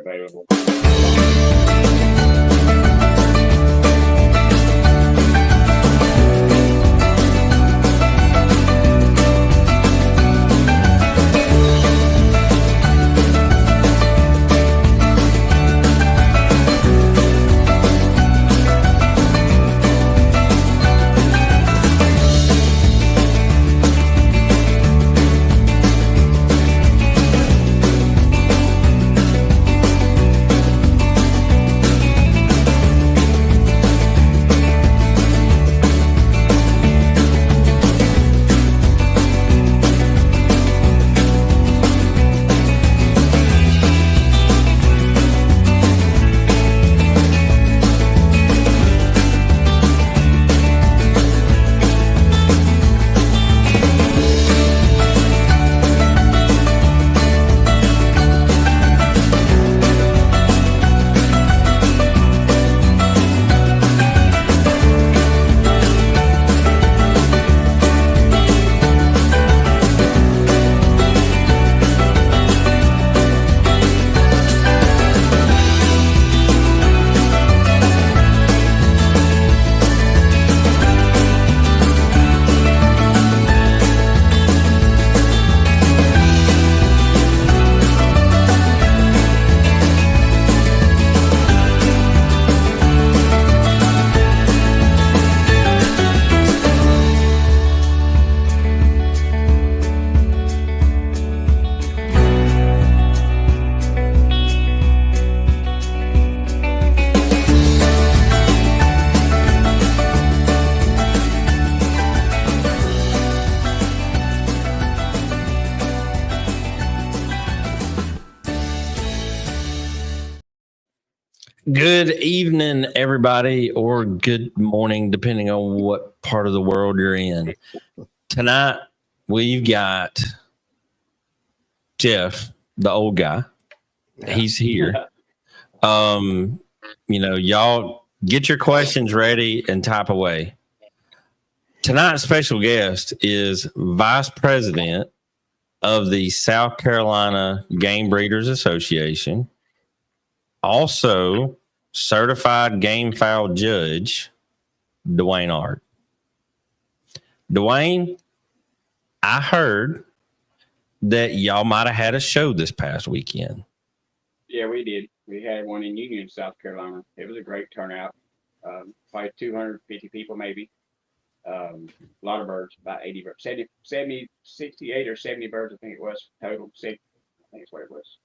they're available. Good evening, everybody, or good morning, depending on what part of the world you're in. Tonight, we've got Jeff, the old guy. He's here. Y'all get your questions ready and type away. Tonight's special guest is Vice President of the South Carolina Game Breeders Association. Also, certified game fowl judge, Dwayne Art. Dwayne, I heard that y'all might have had a show this past weekend. Yeah, we did. We had one in Union, South Carolina. It was a great turnout. Probably 250 people, maybe. A lot of birds, about 80 birds. 68 or 70 birds, I think it was total. I think that's what it was.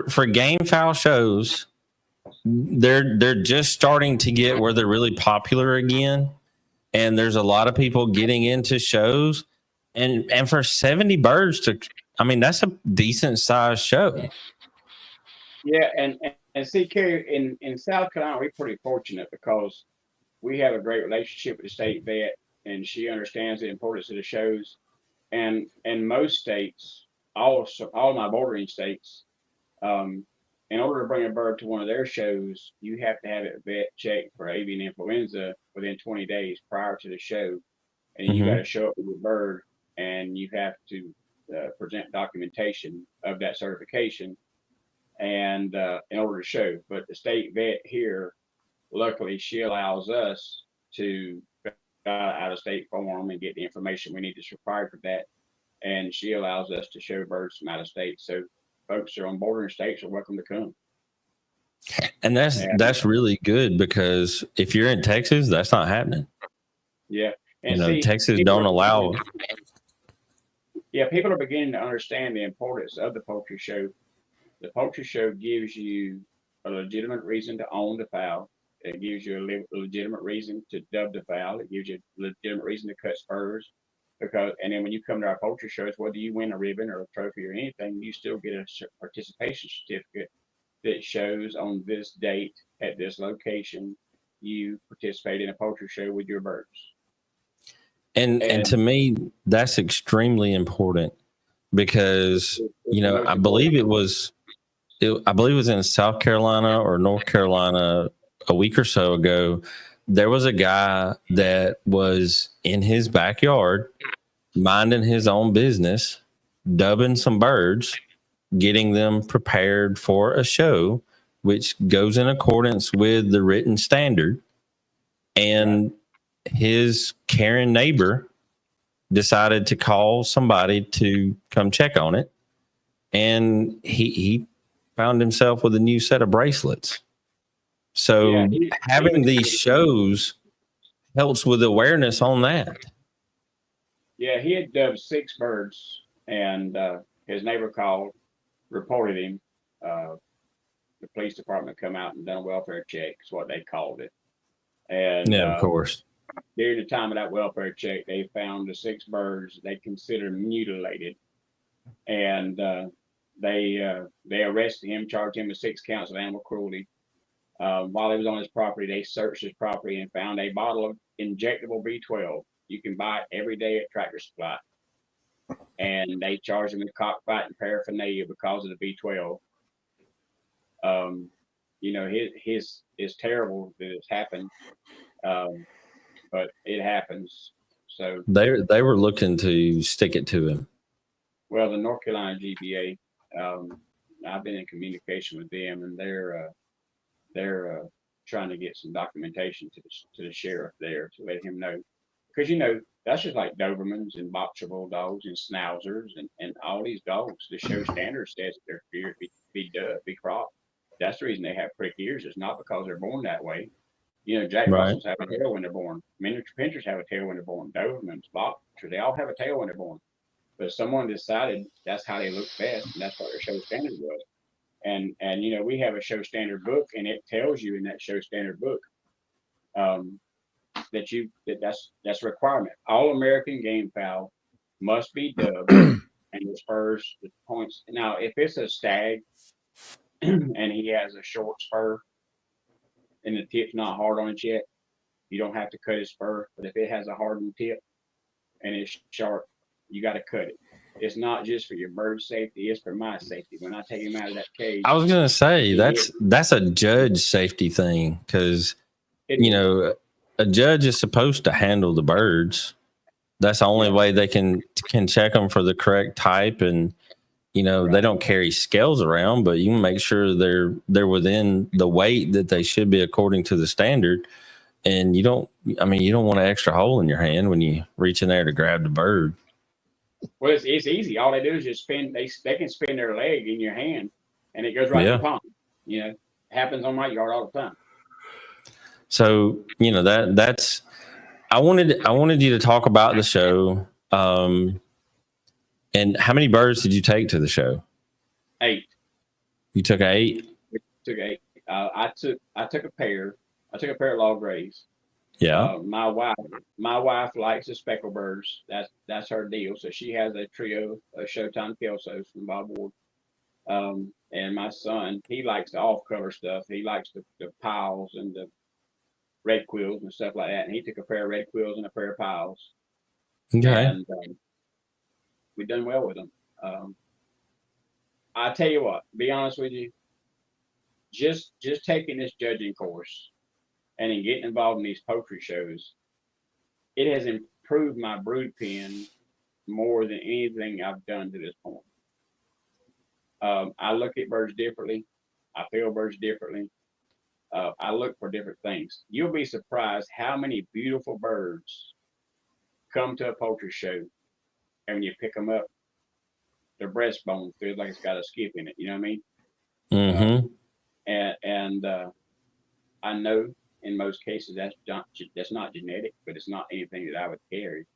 For game fowl shows, they're just starting to get where they're really popular again, and there's a lot of people getting into shows, and for 70 birds that's a decent sized show. Yeah, and see, Kerry, in South Carolina, we're pretty fortunate because we have a great relationship with the state vet, and she understands the importance of the shows, and most states. All my bordering states, in order to bring a bird to one of their shows, you have to have it vet checked for avian influenza within 20 days prior to the show. And you got to show up with your bird, and you have to present documentation of that certification and in order to show. But the state vet here, luckily, she allows us to out of state form and get the information we need that's required for that. And she allows us to show birds from out of state. So folks who are on bordering states are welcome to come. And that's really good, because if you're in Texas, that's not happening. Yeah. And Texas don't allow. Yeah, people are beginning to understand the importance of the poultry show. The poultry show gives you a legitimate reason to own the fowl. It gives you a legitimate reason to dub the fowl. It gives you a legitimate reason to cut spurs. And then when you come to our poultry shows, whether you win a ribbon or a trophy or anything, you still get a participation certificate that shows on this date at this location you participate in a poultry show with your birds. And to me, that's extremely important, because I believe it was in South Carolina or North Carolina a week or so ago. There was a guy that was in his backyard minding his own business, dubbing some birds, getting them prepared for a show, which goes in accordance with the written standard. And his caring neighbor decided to call somebody to come check on it. And he found himself with a new set of bracelets. So having these shows helps with awareness on that. Yeah, he had dubbed 6 birds, and his neighbor called, reported him. The police department come out and done a welfare check, is what they called it. And yeah, of course. During the time of that welfare check, they found the 6 birds they considered mutilated, and they arrested him, charged him with 6 counts of animal cruelty. While he was on his property, they searched his property and found a bottle of injectable B12. You can buy it every day at Tractor Supply. And they charged him with cockfighting paraphernalia because of the B12. You know, it's terrible that it's happened, but it happens. So they were looking to stick it to him. Well, the North Carolina GBA, I've been in communication with them, and they're trying to get some documentation to the sheriff there to let him know, because you know that's just like Dobermans and Boxer Bulldogs and Schnauzers and all these dogs. The show standard says that they're feared be cropped. That's the reason they have prick ears. It's not because they're born that way. You know, Jack Russells have a tail when they're born. Miniature Pinschers have a tail when they're born. Dobermans, Boxers, they all have a tail when they're born. But someone decided that's how they look best, and that's what their show standard was. And you know, we have a show standard book, and it tells you in that show standard book that's a requirement. All American game fowl must be dubbed and the spurs, the points. Now, if it's a stag and he has a short spur and the tip's not hard on it yet, you don't have to cut his spur. But if it has a hardened tip and it's sharp, you got to cut it. It's not just for your bird safety; it's for my safety. When I take him out of that cage, I was going to say that's a judge safety thing, because you know a judge is supposed to handle the birds. That's the only way they can check them for the correct type, and you know they don't carry scales around, but you can make sure they're within the weight that they should be according to the standard. And you don't want an extra hole in your hand when you reach in there to grab the bird. Well, it's easy. All they do is just spin. They can spin their leg in your hand, and it goes right in the palm. You know, it happens on my yard all the time. So you know that's. I wanted you to talk about the show. And how many birds did you take to the show? 8. You took 8. We took 8. I took a pair. I took a pair of log grays. Yeah. My wife likes the speckled birds. That's her deal. So she has a trio of Showtime Kelsos from Bob Ward. And my son, he likes the off-cover stuff. He likes the piles and the red quills and stuff like that. And he took a pair of red quills and a pair of piles. Okay. And we've done well with them. I tell you what, be honest with you, just taking this judging course and in getting involved in these poultry shows, it has improved my brood pen more than anything I've done to this point. I look at birds differently. I feel birds differently. I look for different things. You'll be surprised how many beautiful birds come to a poultry show, and when you pick them up, their breastbone feels like it's got a skip in it. You know what I mean? Mm-hmm. And I know in most cases that's not genetic, but it's not anything that I would carry,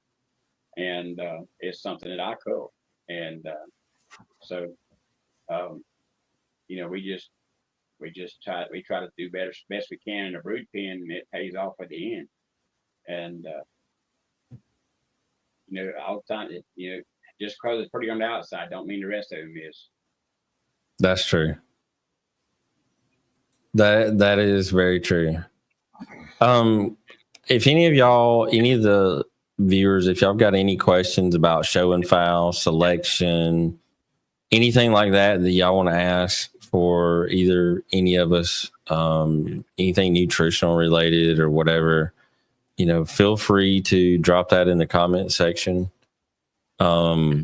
and it's something that I cull. And so you know, we try to do best we can in a brood pen, and it pays off at the end. And you know, all the time, you know, just because it's pretty on the outside, don't mean the rest of them is. That's true. That is very true. If any of the viewers, if y'all got any questions about show and fowl selection, anything like that y'all want to ask for either any of us, anything nutritional related or whatever, you know, feel free to drop that in the comment section. Yeah,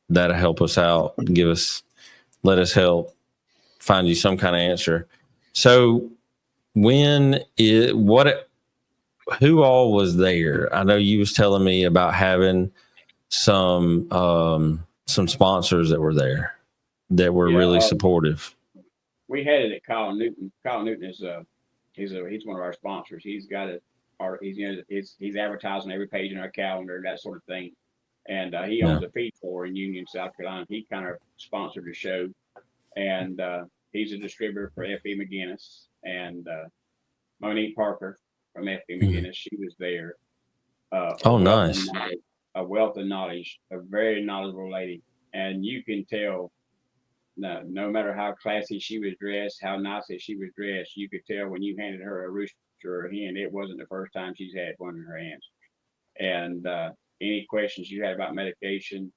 that'll help us out. Let us help find you some kind of answer. So who all was there? I know you was telling me about having some sponsors that were there that were really supportive. We had it at Kyle Newton. Kyle Newton is he's one of our sponsors. He's got he's advertising every page in our calendar, that sort of thing. And he owns a feed store in Union, South Carolina. He kind of sponsored the show, and he's a distributor for F.E. McGinnis and Monique Parker from F.E. McGinnis. She was there. Nice. A wealth of knowledge, a very knowledgeable lady, and you can tell. No matter how classy she was dressed, how nicely she was dressed, you could tell when you handed her a rooster or a hen, it wasn't the first time she's had one in her hands. And any questions you had about medication,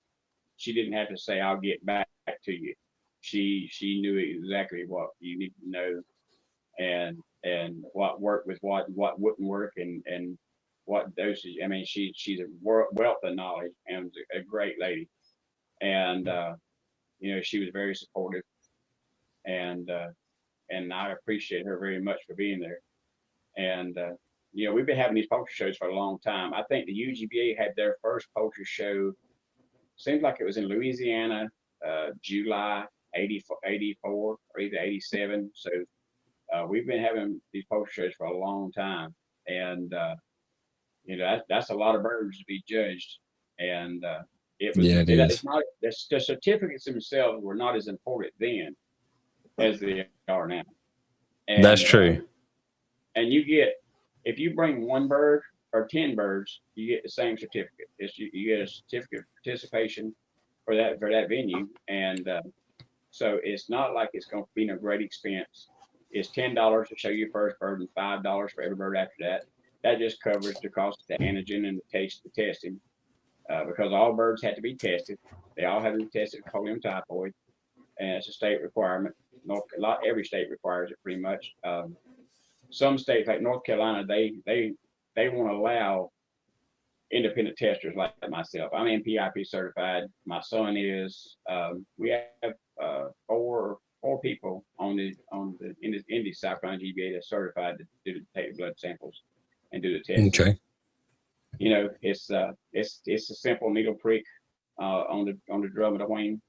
she didn't have to say, "I'll get back to you." She knew exactly what you need to know, and what worked with what wouldn't work, and what dosage. I mean, she's a wealth of knowledge and a great lady, and she was very supportive, and I appreciate her very much for being there. And we've been having these poultry shows for a long time. I think the UGBA had their first poultry show, seems like it was in Louisiana, July 84 or either 87. So we've been having these poultry shows for a long time, and that's a lot of birds to be judged. And it is. It's not, the certificates themselves were not as important then as they are now. And, that's true. And if you bring one bird or 10 birds, you get the same certificate. You get a certificate of participation for that venue, and so it's not like it's going to be no great expense. It's $10 to show your first bird and $5 for every bird after that. That just covers the cost of the antigen and the testing, because all birds have to be tested. They all have to be tested for cholium typhoid, and it's a state requirement. Every state requires it pretty much. Some states like North Carolina, they won't allow independent testers like myself. I'm NPIP certified. My son is. We have four people in the South Carolina GBA that's certified to take the blood samples and do the testing. Okay. It's a simple needle prick on the drum of the wing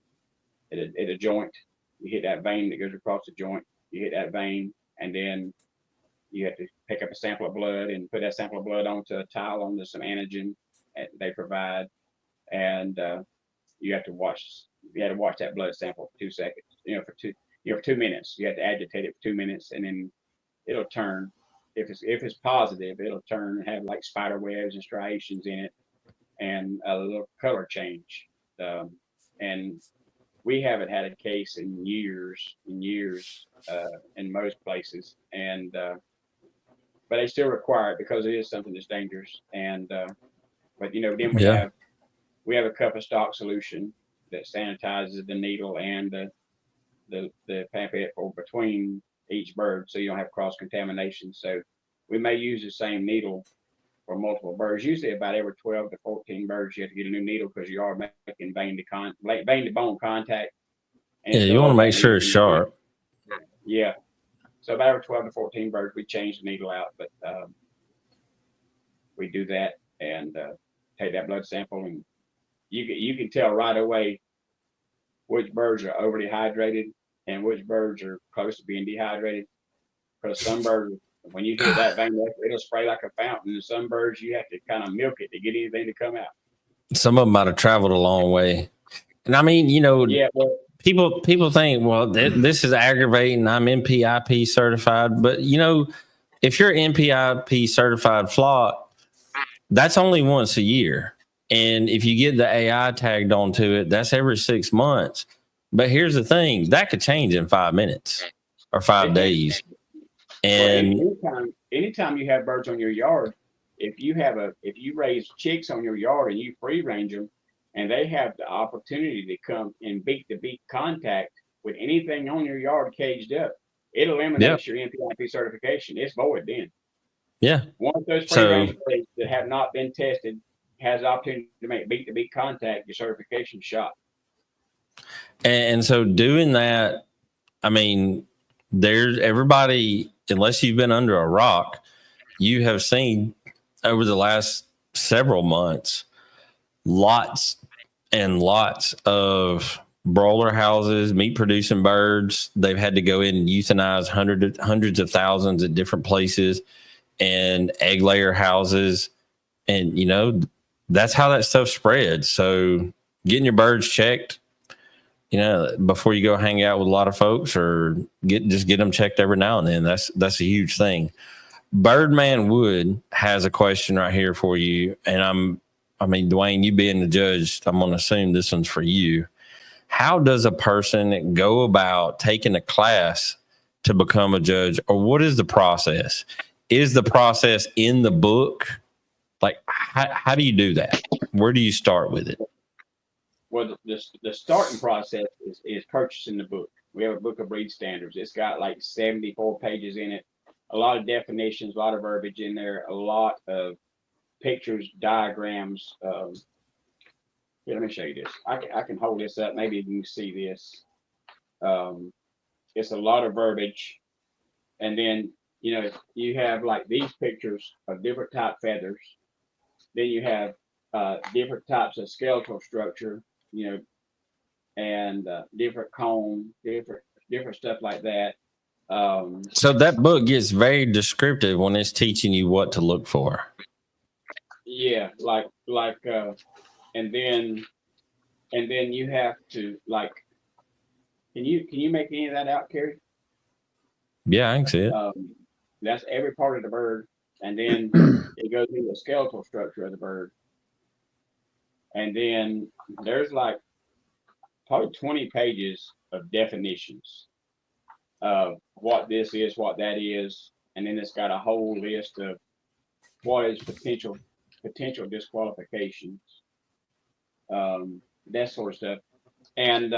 at a joint. You hit that vein that goes across the joint. You hit that vein, and then you have to pick up a sample of blood and put that sample of blood onto a towel onto some antigen they provide, and you have to watch that blood sample for 2 seconds. For 2 minutes. You have to agitate it for 2 minutes, and then it'll turn. If it's positive, it'll turn and have like spider webs and striations in it, and a little color change. And we haven't had a case in years in most places, and but they still require it because it is something that's dangerous. And but then we have a cup of stock solution that sanitizes the needle and the pipette for between each bird, so you don't have cross contamination. So we may use the same needle for multiple birds. Usually about every 12 to 14 birds, you have to get a new needle because you are making vein to bone contact. And you want to make sure it's sharp. Yeah. So about every 12 to 14 birds, we change the needle out, but we do that and take that blood sample, and you can tell right away which birds are overly hydrated and which birds are close to being dehydrated. Because some birds, when you hit that vein, it'll spray like a fountain, and some birds you have to kind of milk it to get anything to come out. Some of them might have traveled a long way, and I mean, people think, well, this is aggravating. I'm NPIP certified, but if you're NPIP certified flock, that's only once a year. And if you get the AI tagged onto it, that's every 6 months. But here's the thing, that could change in 5 minutes or 5 days. And anytime you have birds on your yard, if you raise chicks on your yard and you free range them, and they have the opportunity to come and beak to beak contact with anything on your yard caged up, it eliminates your NPIP certification. It's void then. Yeah. Once those free range birds that have not been tested has the opportunity to make beak to beak contact, your certification shot. And so doing that, I mean, there's everybody, unless you've been under a rock, you have seen over the last several months lots and lots of broiler houses, meat producing birds. They've had to go in and euthanize hundreds of thousands at different places, and egg layer houses. And, you know, that's how that stuff spreads. So getting your birds checked, you know, before you go hang out with a lot of folks, or get them checked every now and then. That's a huge thing. Birdman Wood has a question right here for you. And Dwayne, you being the judge, I'm going to assume this one's for you. How does a person go about taking a class to become a judge, or what is the process? Is the process in the book? Like, how do you do that? Where do you start with it? Well, the starting process is purchasing the book. We have a book of breed standards. It's got like 74 pages in it, a lot of definitions, a lot of verbiage in there, a lot of pictures, diagrams. Here, let me show you this. I can hold this up. Maybe you can see this. It's a lot of verbiage. And then, you know, you have like these pictures of different type feathers. Then you have different types of skeletal structure, you know, and different comb, different stuff like that. So that book gets very descriptive when it's teaching you what to look for. Yeah, and then you have to like, can you make any of that out, Kerry? Yeah, I can see it. That's every part of the bird, and then it goes into the skeletal structure of the bird, and then there's like probably 20 pages of definitions of what this is, what that is, and then it's got a whole list of what is potential disqualifications, that sort of stuff. And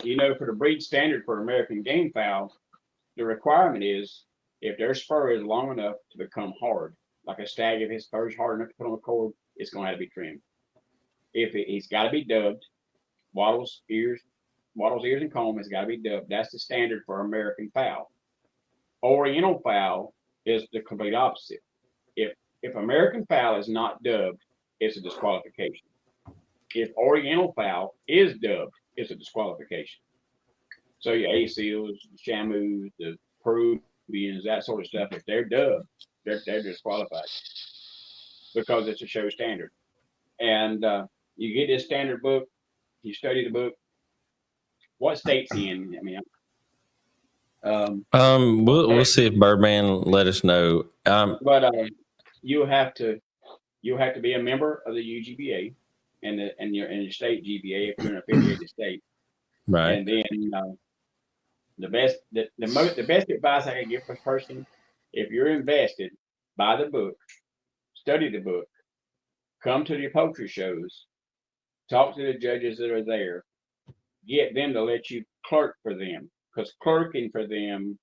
you know, for the breed standard for American game fowl, the requirement is if their spur is long enough to become hard, like a stag, if his spur is hard enough to put on a cord, it's going to have to be trimmed. He's got to be dubbed, wattles, ears, and comb has got to be dubbed. That's the standard for American fowl. Oriental fowl is the complete opposite. If American fowl is not dubbed, it's a disqualification. If Oriental fowl is dubbed, it's a disqualification. So your A-seals, Shamus, the Peruvians, that sort of stuff, if they're dubbed, they're disqualified because it's a show standard. And you get this standard book, you study the book. What state's he in? I mean, we'll see if Birdman let us know. But you have to be a member of the UGBA and your state GBA if you're an affiliated state. Right. And then the best advice I can give for a person, if you're invested, buy the book, study the book, come to the poultry shows, talk to the judges that are there, get them to let you clerk for them, because clerking for them,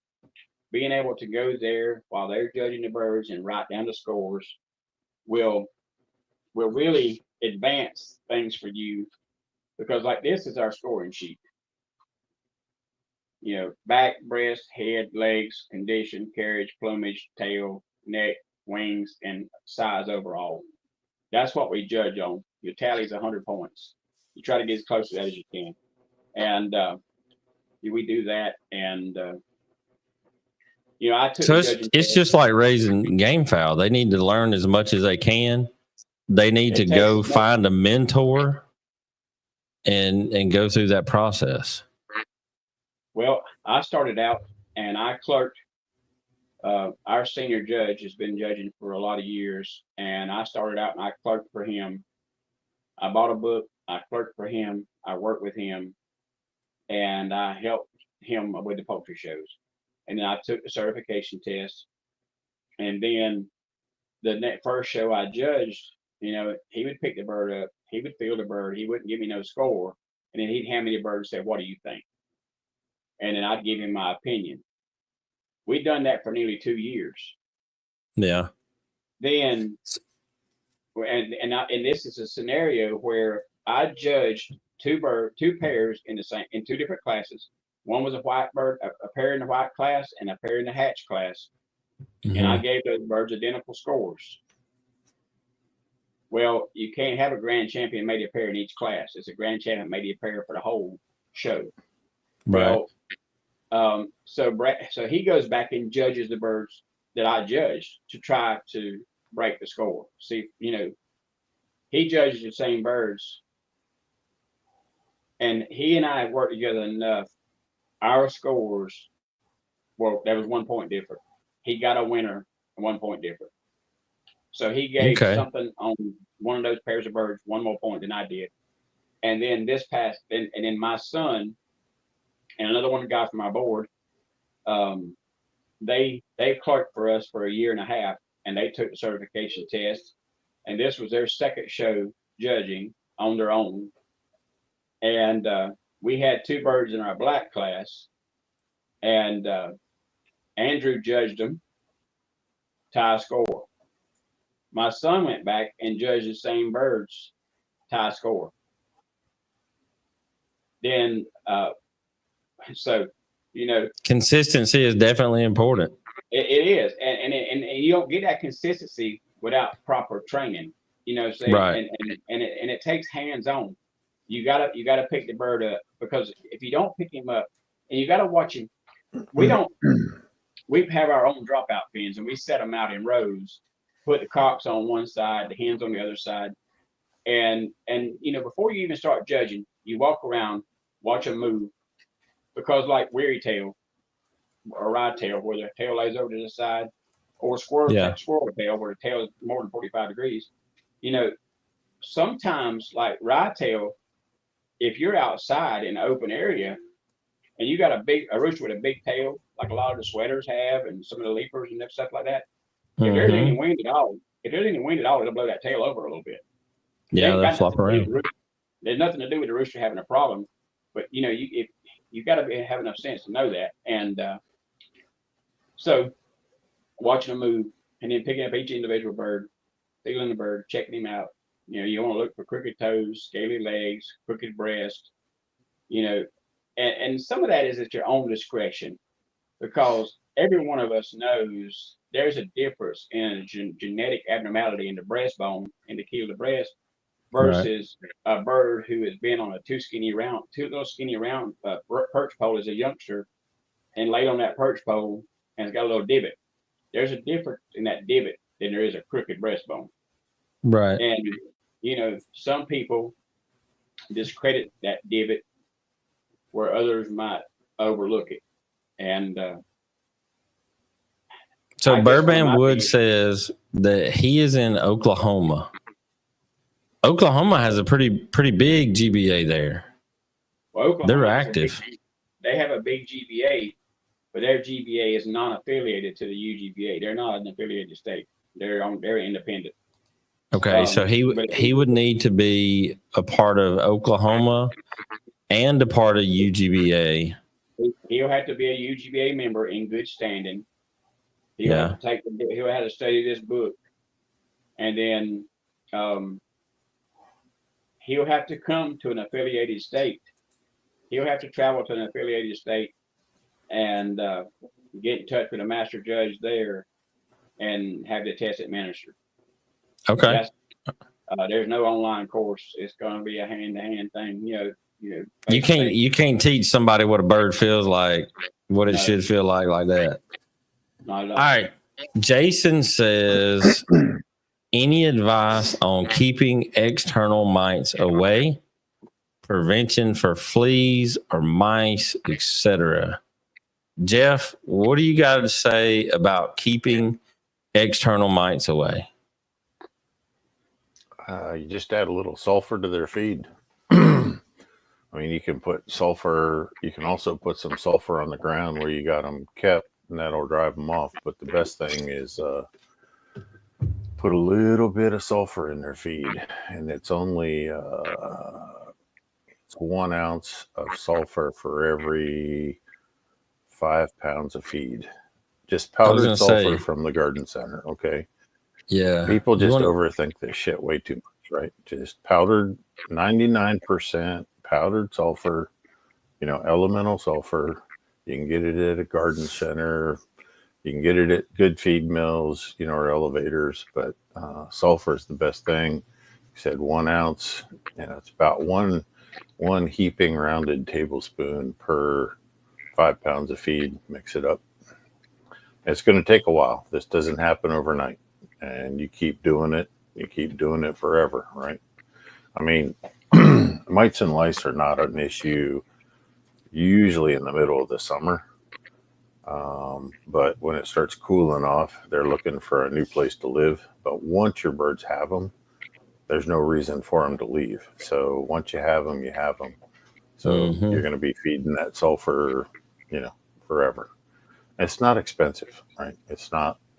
being able to go there while they're judging the birds and write down the scores will really advance things for you, because like this is our scoring sheet. You know, back, breast, head, legs, condition, carriage, plumage, tail, neck, wings, and size overall. That's what we judge on. Your tally is 100 points. You try to get as close to that as you can. And we do that. And, you know, I took so it's just like raising game fowl. They need to learn as much as they can. They need to go find a mentor and go through that process. Well, I started out and I clerked. Our senior judge has been judging for a lot of years, and I started out and I clerked for him. I bought a book, I clerked for him, I worked with him, and I helped him with the poultry shows. And then I took the certification test. And then the first show I judged, you know, he would pick the bird up, he would feel the bird, he wouldn't give me no score, and then he'd hand me the bird and say, "What do you think?" And then I'd give him my opinion. We'd done that for nearly 2 years. Yeah. Then, and this is a scenario where I judged two pairs in two different classes. One was a white bird, a pair in the white class and a pair in the hatch class. And I gave those birds identical scores. Well, you can't have a grand champion made a pair in each class. It's a grand champion made a pair for the whole show. Right. Well, so he goes back and judges the birds that I judged to try to break the score. See, he judges the same birds, and he and I worked together enough. Our scores, well, there was 1 point different. He got a winner, 1 point different. So he gave something on one of those pairs of birds 1 more point than I did. And then and then my son and another one guy from my board, they clerked for us for a year and a half, and they took the certification test. And this was their second show judging on their own. And we had two birds in our black class, and Andrew judged them, tie score. My son went back and judged the same birds, tie score. Then, consistency is definitely important. It is, and you don't get that consistency without proper training. Right. And it takes hands on. You gotta pick the bird up, because if you don't pick him up, and you gotta watch him. We have our own dropout pins, and we set them out in rows. Put the cocks on one side, the hens on the other side, and before you even start judging, you walk around, watch them move, because like weary tail or rye tail, where the tail lays over to the side, or squirrel tail, where the tail is more than 45 degrees. Sometimes like rye tail, if you're outside in an open area and you got a rooster with a big tail, like a lot of the sweaters have, and some of the leapers and stuff like that. If there's any wind at all, it'll blow that tail over a little bit. Yeah, they'll flop around. There's nothing to do with the rooster having a problem, but you got to have enough sense to know that. And so watching them move, and then picking up each individual bird, feeling the bird, checking him out. You want to look for crooked toes, scaly legs, crooked breast. And some of that is at your own discretion, because every one of us knows there's a difference in a genetic abnormality in the breastbone, in the keel of the breast, versus a bird who has been on a too little skinny round perch pole as a youngster, and laid on that perch pole and it's got a little divot. There's a difference in that divot than there is a crooked breastbone. Right. And some people discredit that divot where others might overlook it. And so Burbank Wood says that he is in Oklahoma. Oklahoma has a pretty big GBA there. Well, they're active. They have a big GBA, but their GBA is non-affiliated to the UGBA. They're not an affiliated state. They're independent. Okay, so he would need to be a part of Oklahoma and a part of UGBA. He'll have to be a UGBA member in good standing. He'll have to study this book, and then he'll have to come to an affiliated state. He'll have to travel to an affiliated state and get in touch with a master judge there and have the test administered. Okay. There's no online course. It's going to be a hand-to-hand thing. You can't teach somebody what a bird feels like, what it should feel like that. Not at all. All right. Jason says, any advice on keeping external mites away, prevention for fleas or mice, etc.? Jeff, what do you got to say about keeping external mites away? You just add a little sulfur to their feed. I mean, you can put sulfur. You can also put some sulfur on the ground where you got them kept, and that'll drive them off. But the best thing is put a little bit of sulfur in their feed, and it's only it's 1 ounce of sulfur for every 5 pounds of feed. Just powdered sulfur from the garden center. Okay. Yeah. People just overthink this shit way too much, right? Just powdered 99% powdered sulfur, elemental sulfur. You can get it at a garden center. You can get it at good feed mills, or elevators, but sulfur is the best thing. You said 1 ounce, it's about one heaping rounded tablespoon per 5 pounds of feed. Mix it up. It's going to take a while. This doesn't happen overnight, and you keep doing it. You keep doing it forever, right? I mean, mites and lice are not an issue usually in the middle of the summer. But when it starts cooling off, they're looking for a new place to live. But once your birds have them, there's no reason for them to leave. So once you have them, you have them. So you're going to be feeding that sulfur, forever. It's not expensive, right? It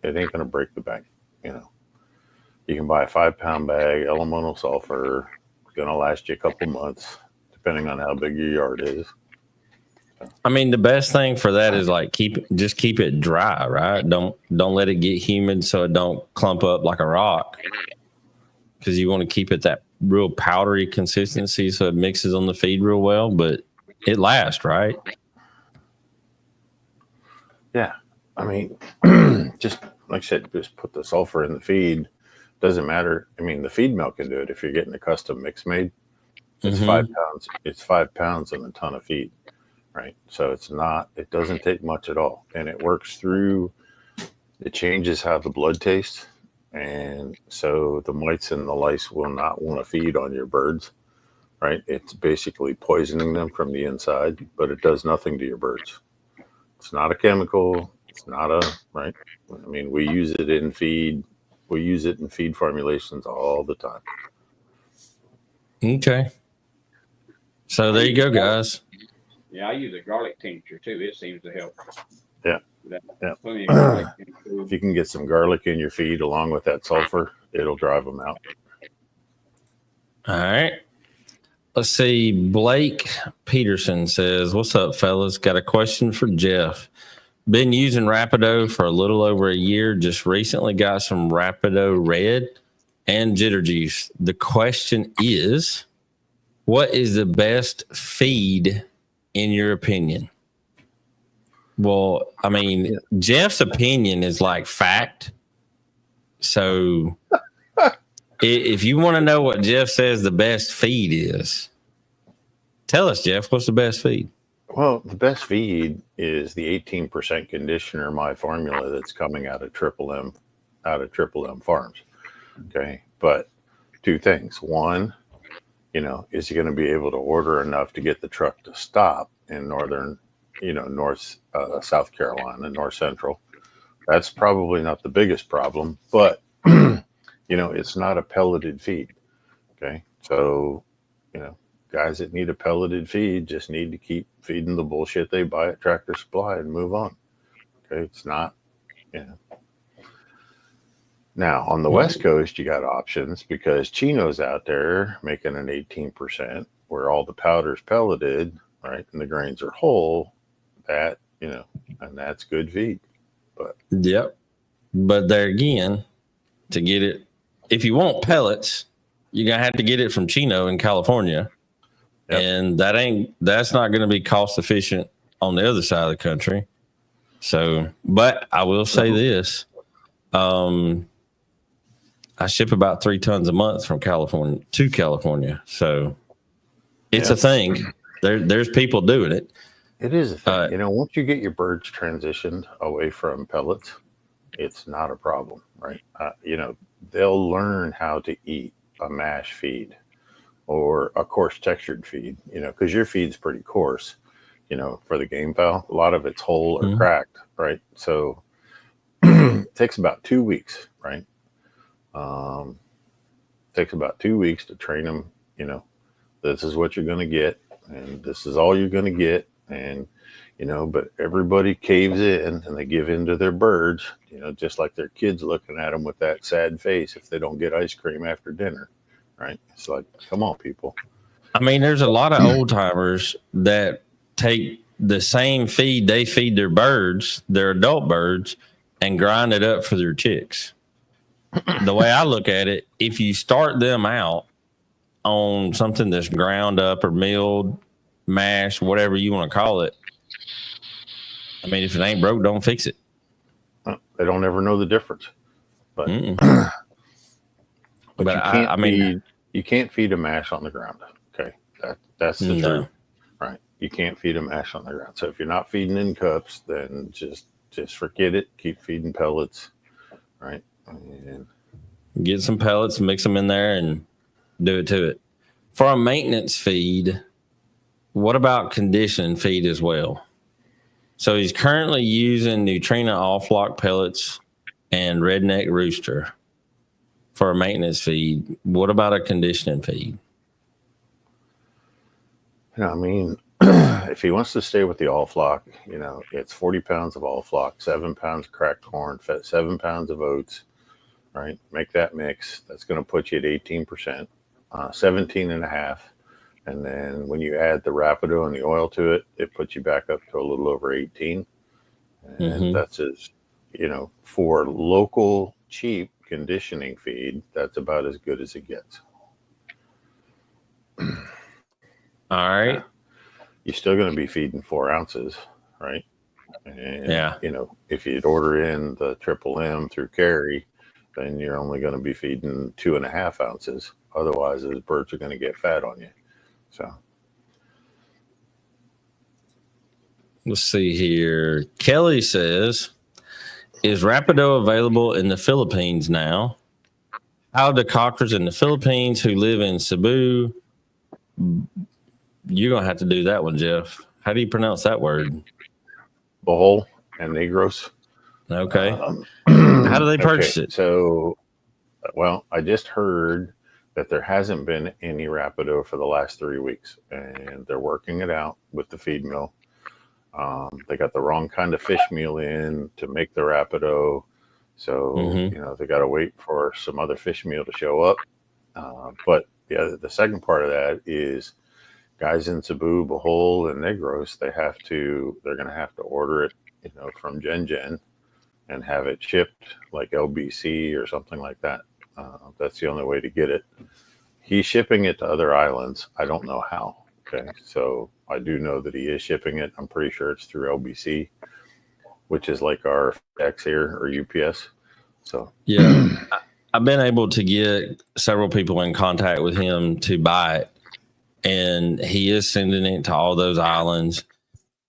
ain't going to break the bank. You can buy a 5-pound bag, elemental sulfur. It's going to last you a couple months, depending on how big your yard is. I mean, the best thing for that is like keep it dry, right? Don't let it get humid so it don't clump up like a rock. Because you want to keep it that real powdery consistency so it mixes on the feed real well, but it lasts, right? Yeah. I mean, just like I said, just put the sulfur in the feed. Doesn't matter. I mean, the feed mill can do it if you're getting a custom mix made. It's 5 pounds. It's 5 pounds and a ton of feed. Right. So it doesn't take much at all. And it works through, it changes how the blood tastes. And so the mites and the lice will not want to feed on your birds. Right. It's basically poisoning them from the inside, but it does nothing to your birds. It's not a chemical. It's not right. I mean, we use it in feed. We use it in feed formulations all the time. Okay. So there you go, guys. Yeah, I use a garlic tincture too. It seems to help. Yeah. Yeah. Plenty of garlic in food. If you can get some garlic in your feed along with that sulfur, it'll drive them out. All right. Let's see. Blake Peterson says, "What's up, fellas? Got a question for Jeff. Been using Rapido for a little over a year. Just recently got some Rapido Red and Jitter Juice. The question is, what is the best feed in your opinion?" Well, I mean, Jeff's opinion is like fact. So if you want to know what Jeff says the best feed is, tell us, Jeff, what's the best feed? Well, the best feed is the 18% conditioner, my formula that's coming out of Triple M farms. Okay. But 2 things. One, is he going to be able to order enough to get the truck to stop in South Carolina, North Central? That's probably not the biggest problem, but it's not a pelleted feed. Okay. So, guys that need a pelleted feed just need to keep feeding the bullshit they buy at Tractor Supply and move on. Okay. It's not, Now, on the West Coast, you got options because Chino's out there making an 18% where all the powder's pelleted, right? And the grains are whole. That, and that's good feed. But yep. But there again, to get it, if you want pellets, you're going to have to get it from Chino in California. Yep. And that's not going to be cost efficient on the other side of the country. So, but I will say this. I ship about 3 tons a month from California to California. So it's a thing. There's people doing it. It is a thing. Once you get your birds transitioned away from pellets, it's not a problem, right? They'll learn how to eat a mash feed or a coarse textured feed, because your feed's pretty coarse, for the game fowl. A lot of it's whole or cracked, right? So it takes about 2 weeks, right? Takes about 2 weeks to train them, this is what you're going to get and this is all you're going to get. And, but everybody caves in and they give in to their birds, just like their kids looking at them with that sad face if they don't get ice cream after dinner, right? It's like, come on, people. I mean, there's a lot of old timers that take the same feed they feed their birds, their adult birds, and grind it up for their chicks. The way I look at it, if you start them out on something that's ground up or milled, mashed, whatever you want to call it. I mean, if it ain't broke, don't fix it. They don't ever know the difference. But but you can't feed a mash on the ground. Okay, that's the truth, right? You can't feed a mash on the ground. So if you're not feeding in cups, then just forget it. Keep feeding pellets, right? And get some pellets, mix them in there, and do it to it. For a maintenance feed, what about conditioned feed as well? So he's currently using Neutrina off-lock pellets and Redneck Rooster for a maintenance feed. What about a conditioning feed? I mean, if he wants to stay with the all-flock, it's 40 pounds of all-flock, 7 pounds of cracked corn, 7 pounds of oats, right? Make that mix. That's going to put you at 18%, 17 and a half. And then when you add the Rapido and the oil to it, it puts you back up to a little over 18. And that's as, for local cheap conditioning feed, that's about as good as it gets. All right. You're still going to be feeding 4 ounces, right? And, if you'd order in the Triple M through Carry, then you're only going to be feeding 2.5 ounces. Otherwise, those birds are going to get fat on you. So let's see here. Kelly says, is Rapido available in the Philippines now? How do cockers in the Philippines who live in Cebu? You're going to have to do that one, Jeff. How do you pronounce that word? Bohol and Negros. Okay. How do they purchase it? So, I just heard that there hasn't been any Rapido for the last 3 weeks, and they're working it out with the feed mill. They got the wrong kind of fish meal in to make the Rapido. So, they got to wait for some other fish meal to show up. But the second part of that is guys in Cebu, Bohol, and Negros, they're going to have to order it, from Gen and have it shipped like LBC or something like that. That's the only way to get it. He's shipping it to other islands. I don't know how. Okay. So I do know that he is shipping it. I'm pretty sure it's through LBC, which is like our FedEx here or UPS. So, yeah, I've been able to get several people in contact with him to buy it, and he is sending it to all those islands.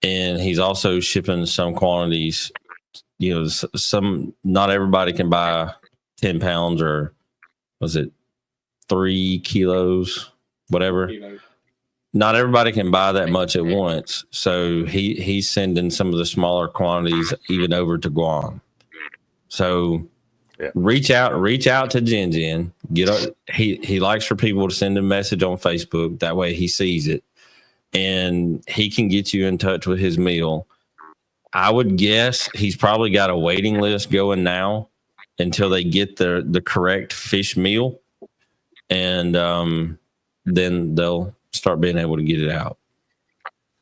And he's also shipping some quantities, not everybody can buy 10 pounds or was it 3 kilos, whatever. Not everybody can buy that much at once. So he's sending some of the smaller quantities even over to Guam. So reach out to Jen. He likes for people to send a message on Facebook. That way he sees it and he can get you in touch with his meal. I would guess he's probably got a waiting list going now until they get the correct fish meal, and then they'll start being able to get it out.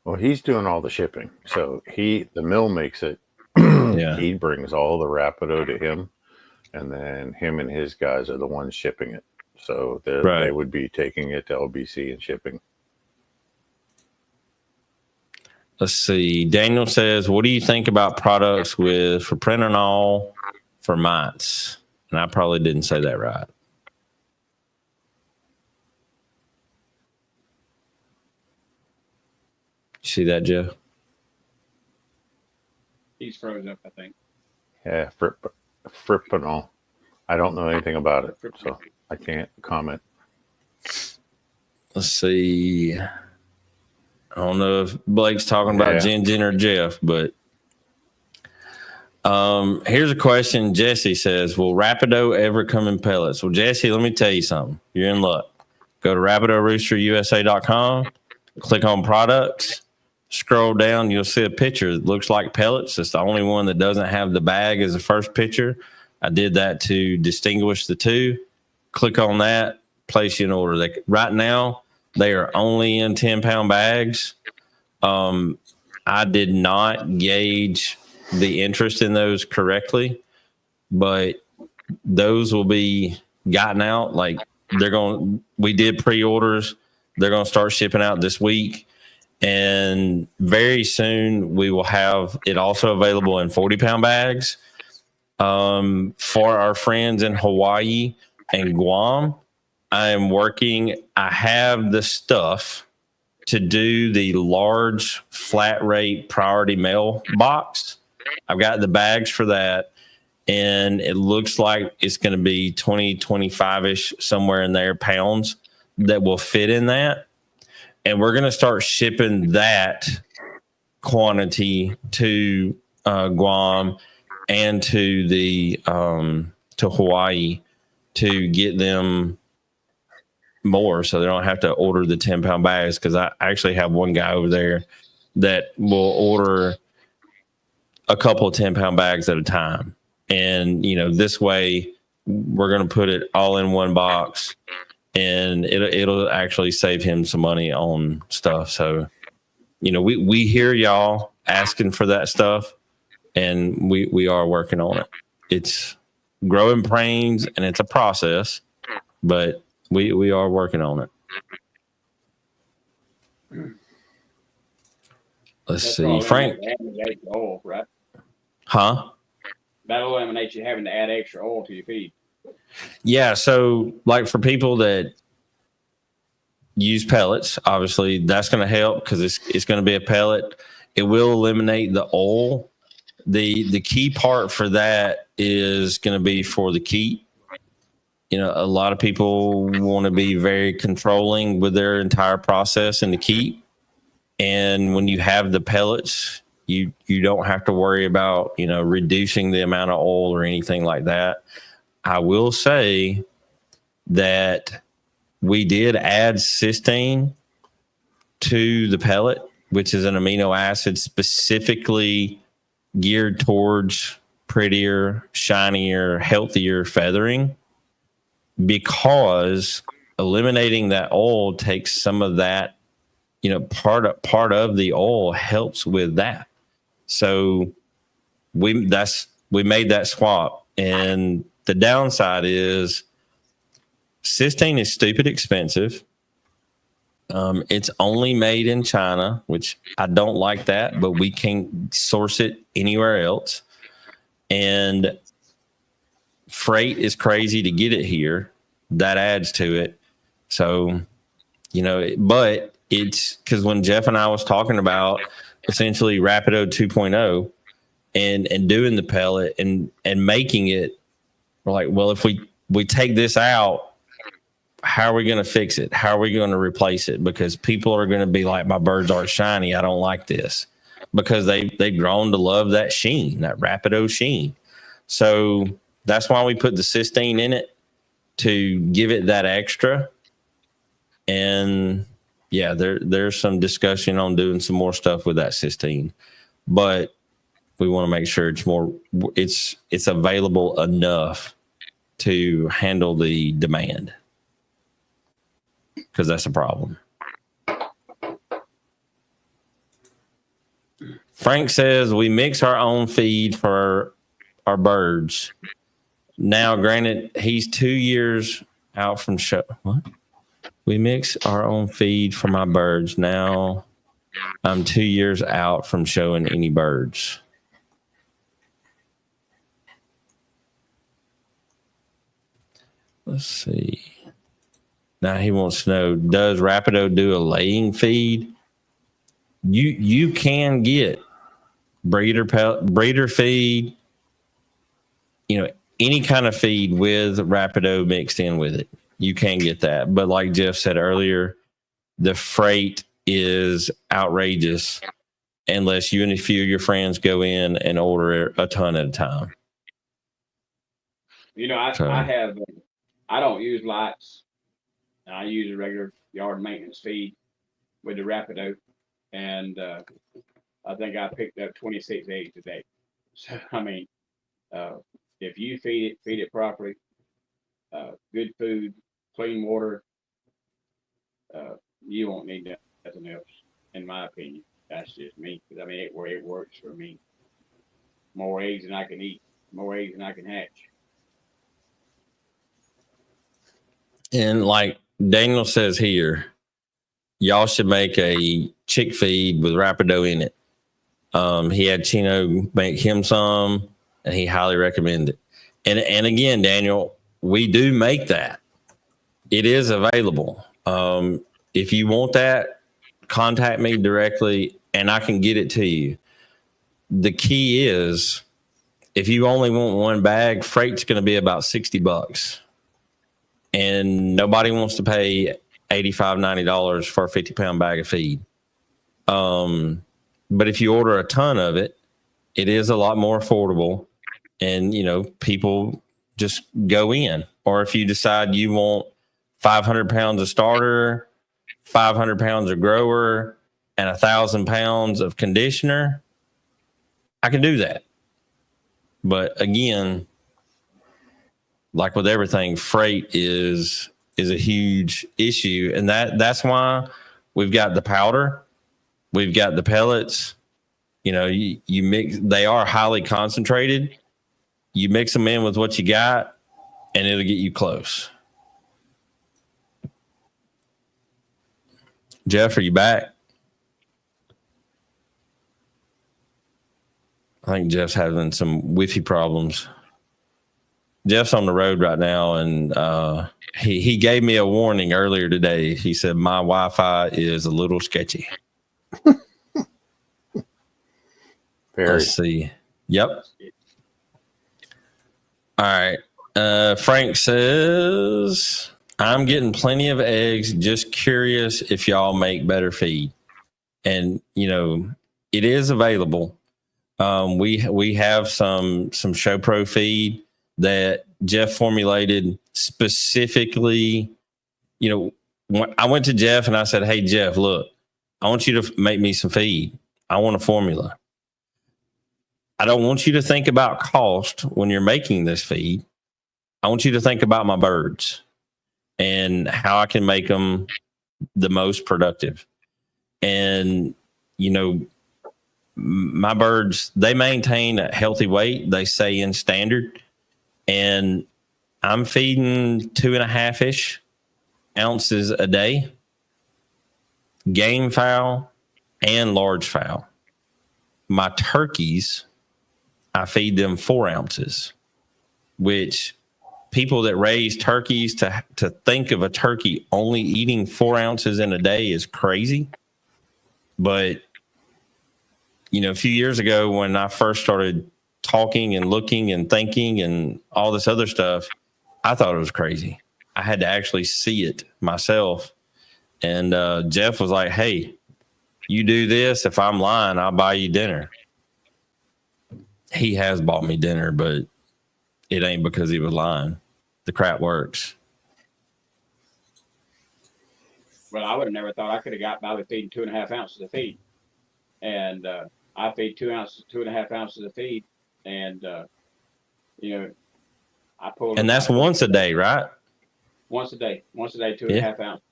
Well, he's doing all the shipping. So the mill makes it. He brings all the Rapido to him, and then him and his guys are the ones shipping it. So they would be taking it to LBC and shipping. Let's see. Daniel says, what do you think about products for propranolol for mites? And I probably didn't say that right. See that, Joe? He's frozen up, I think. Yeah, propranolol. I don't know anything about it, so I can't comment. Let's see. I don't know if Blake's talking about Jen or Jeff, but here's a question. Jesse says, will Rapido ever come in pellets? Well, Jesse, let me tell you something. You're in luck. Go to RapidoRoosterUSA.com, click on products, scroll down. You'll see a picture that looks like pellets. It's the only one that doesn't have the bag as the first picture. I did that to distinguish the two. Click on that, place you an order. Right now, they are only in 10-pound bags. I did not gauge the interest in those correctly, but those will be gotten out like we did pre-orders. They're going to start shipping out this week. And very soon we will have it also available in 40-pound bags. For our friends in Hawaii and Guam, I have the stuff to do the large flat rate priority mail box. I've got the bags for that. And it looks like it's going to be 20, 25-ish, somewhere in there, pounds that will fit in that. And we're going to start shipping that quantity to Guam and to to Hawaii to get them more, so they don't have to order the 10-pound bags. Because I actually have one guy over there that will order a couple of 10-pound bags at a time. And, this way we're going to put it all in one box, and it'll actually save him some money on stuff. So, we hear y'all asking for that stuff, and we are working on it. It's growing pains and it's a process, but we are working on it. Let's see. Frank. Oil, right? Huh? That'll eliminate you having to add extra oil to your feed. Yeah. So, like, for people that use pellets, obviously that's going to help because it's going to be a pellet. It will eliminate the oil. The key part for that is going to be for the keep. A lot of people want to be very controlling with their entire process in the keep. And when you have the pellets, you don't have to worry about, reducing the amount of oil or anything like that. I will say that we did add cysteine to the pellet, which is an amino acid specifically geared towards prettier, shinier, healthier feathering, because eliminating that oil takes some of that, part of the oil helps with that. So we made that swap. And the downside is cysteine is stupid expensive. It's only made in China, which I don't like that, but we can't source it anywhere else. And freight is crazy to get it here. That adds to it. So, but it's because when Jeff and I was talking about essentially Rapido 2.0 and doing the pellet and making it, we're like, well, if we take this out, how are we going to fix it? How are we going to replace it? Because people are going to be like, my birds aren't shiny. I don't like this, because they've grown to love that sheen, that Rapido sheen. So that's why we put the cysteine in it, to give it that extra. And yeah, there's some discussion on doing some more stuff with that cysteine, but we want to make sure it's available enough to handle the demand, because that's a problem. Frank says we mix our own feed for our birds. Now, granted, he's 2 years out from show. What? We mix our own feed for my birds. Now, I'm 2 years out from showing any birds. Let's see. Now he wants to know, does Rapido do a laying feed? You can get breeder feed, any kind of feed with Rapido mixed in with it. You can get that. But like Jeff said earlier, the freight is outrageous unless you and a few of your friends go in and order a ton at a time. I don't use lights. I use a regular yard maintenance feed with the Rapido, and I think I picked up 26 eggs today. So if you feed it properly, good food, clean water, you won't need nothing else, in my opinion. That's just me, because it works for me. More eggs than I can eat, more eggs than I can hatch. And like Daniel says here, y'all should make a chick feed with Rapido in it. He had Chino make him some, and he highly recommended it. And again, Daniel, we do make that. It is available. If you want that, contact me directly, and I can get it to you. The key is, if you only want one bag, freight's going to be about $60. And nobody wants to pay $85, $90 for a 50-pound bag of feed. But if you order a ton of it, it is a lot more affordable. And, people just go in. Or if you decide you want 500 pounds of starter, 500 pounds of grower, and 1,000 pounds of conditioner, I can do that. But again, like with everything, freight is a huge issue. And that's why we've got the powder, we've got the pellets. You mix, they are highly concentrated. You mix them in with what you got, and it'll get you close. Jeff, are you back? I think Jeff's having some Wi-Fi problems. Jeff's on the road right now, and he gave me a warning earlier today. He said, my Wi-Fi is a little sketchy. Let's see. Yep. All right. Frank says, I'm getting plenty of eggs. Just curious if y'all make better feed. And, it is available. We have some Show Pro feed that Jeff formulated specifically. When I went to Jeff and I said, hey, Jeff, look, I want you to make me some feed. I want a formula. I don't want you to think about cost when you're making this feed. I want you to think about my birds and how I can make them the most productive. And, my birds, they maintain a healthy weight. They say in standard, and I'm feeding 2.5-ish ounces a day, game fowl and large fowl. My turkeys, I feed them 4 ounces, which people that raise turkeys to think of a turkey only eating 4 ounces in a day is crazy. But, a few years ago when I first started talking and looking and thinking and all this other stuff, I thought it was crazy. I had to actually see it myself. And Jeff was like, hey, you do this. If I'm lying, I'll buy you dinner. He has bought me dinner, but it ain't because he was lying. The crap works. Well, I would have never thought I could have got by with feeding 2.5 ounces of feed. And I feed 2.5 ounces of feed. And, I pulled. And that's once a day, right? Once a day, 2.5 ounces.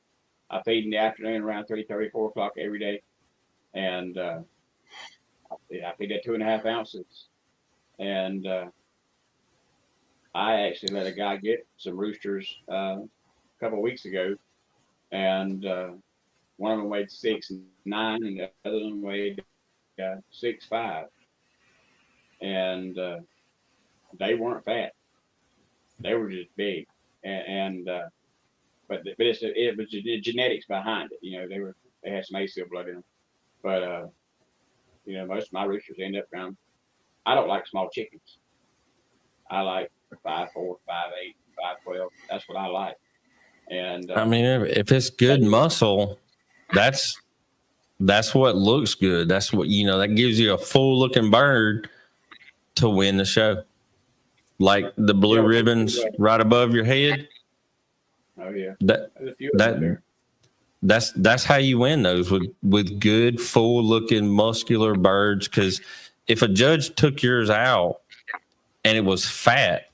I feed in the afternoon around 3:30, 4 o'clock every day. And I feed at 2.5 ounces. And I actually let a guy get some roosters a couple of weeks ago. And one of them weighed 6'9", and the other one weighed 6'5". And they weren't fat; they were just big. But it was the genetics behind it. They had some ACL blood in them. But most of my roosters end up around. I don't like small chickens. I like 5'4", 5'8", 5'12". That's what I like. And I mean, if it's good muscle, that's what looks good. That's what that gives you a full looking bird to win the show. Like the blue ribbons right above your head. Oh yeah, that's how you win those with good full looking muscular birds. Because if a judge took yours out and it was fat,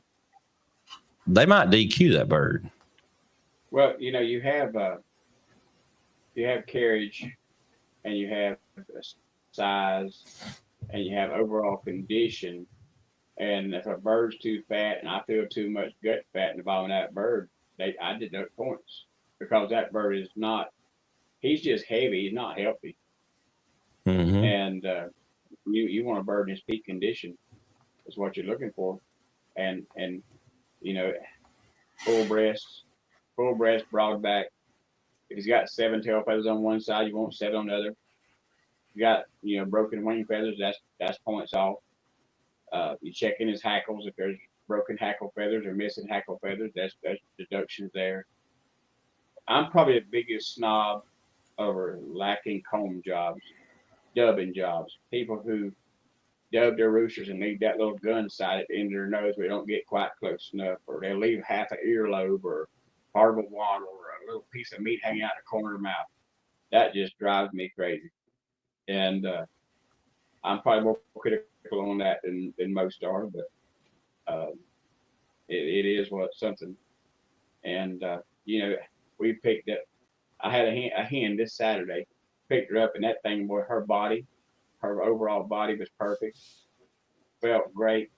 they might DQ that bird. Well, you have carriage, and you have size, and you have overall condition. And if a bird's too fat and I feel too much gut fat in the bottom of that bird, I deduct points because that bird is not. He's just heavy. He's not healthy. Mm-hmm. And you want a bird in his peak condition is what you're looking for, and you know, full breast, broad back. If he's got 7 tail feathers on one side, you want 7 on the other. You got broken wing feathers, that's points off. You check in his hackles if there's broken hackle feathers or missing hackle feathers, that's deductions there. I'm probably the biggest snob over lacking comb jobs, dubbing jobs. People who dub their roosters and leave that little gun sight at the end of their nose where they don't get quite close enough, or they leave half an earlobe or part of a waddle or a little piece of meat hanging out the corner of the mouth. That just drives me crazy. And I'm probably more critical on that than most are, but it is something. And we picked up. I had a hen this Saturday. Picked her up, and that thing, boy, her overall body was perfect. Felt great.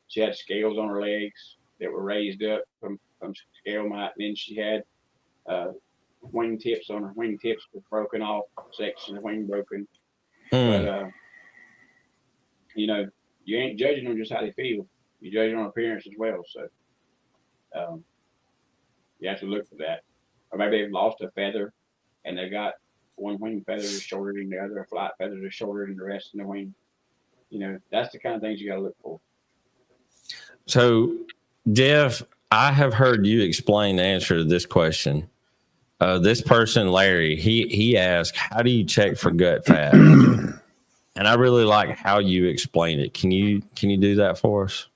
She had scales on her legs that were raised up from scale mite. And then she had wing tips on her. Wing tips were broken off, section of wing broken. But you ain't judging them just how they feel. You're judging on appearance as well. So you have to look for that. Or maybe they've lost a feather and they got one wing feather is shorter than the other, a flight feather is shorter than the rest of the wing. That's the kind of things you got to look for. So, Jeff, I have heard you explain the answer to this question. This person, Larry, he asked, how do you check for gut fat? And I really like how you explain it. Can you do that for us?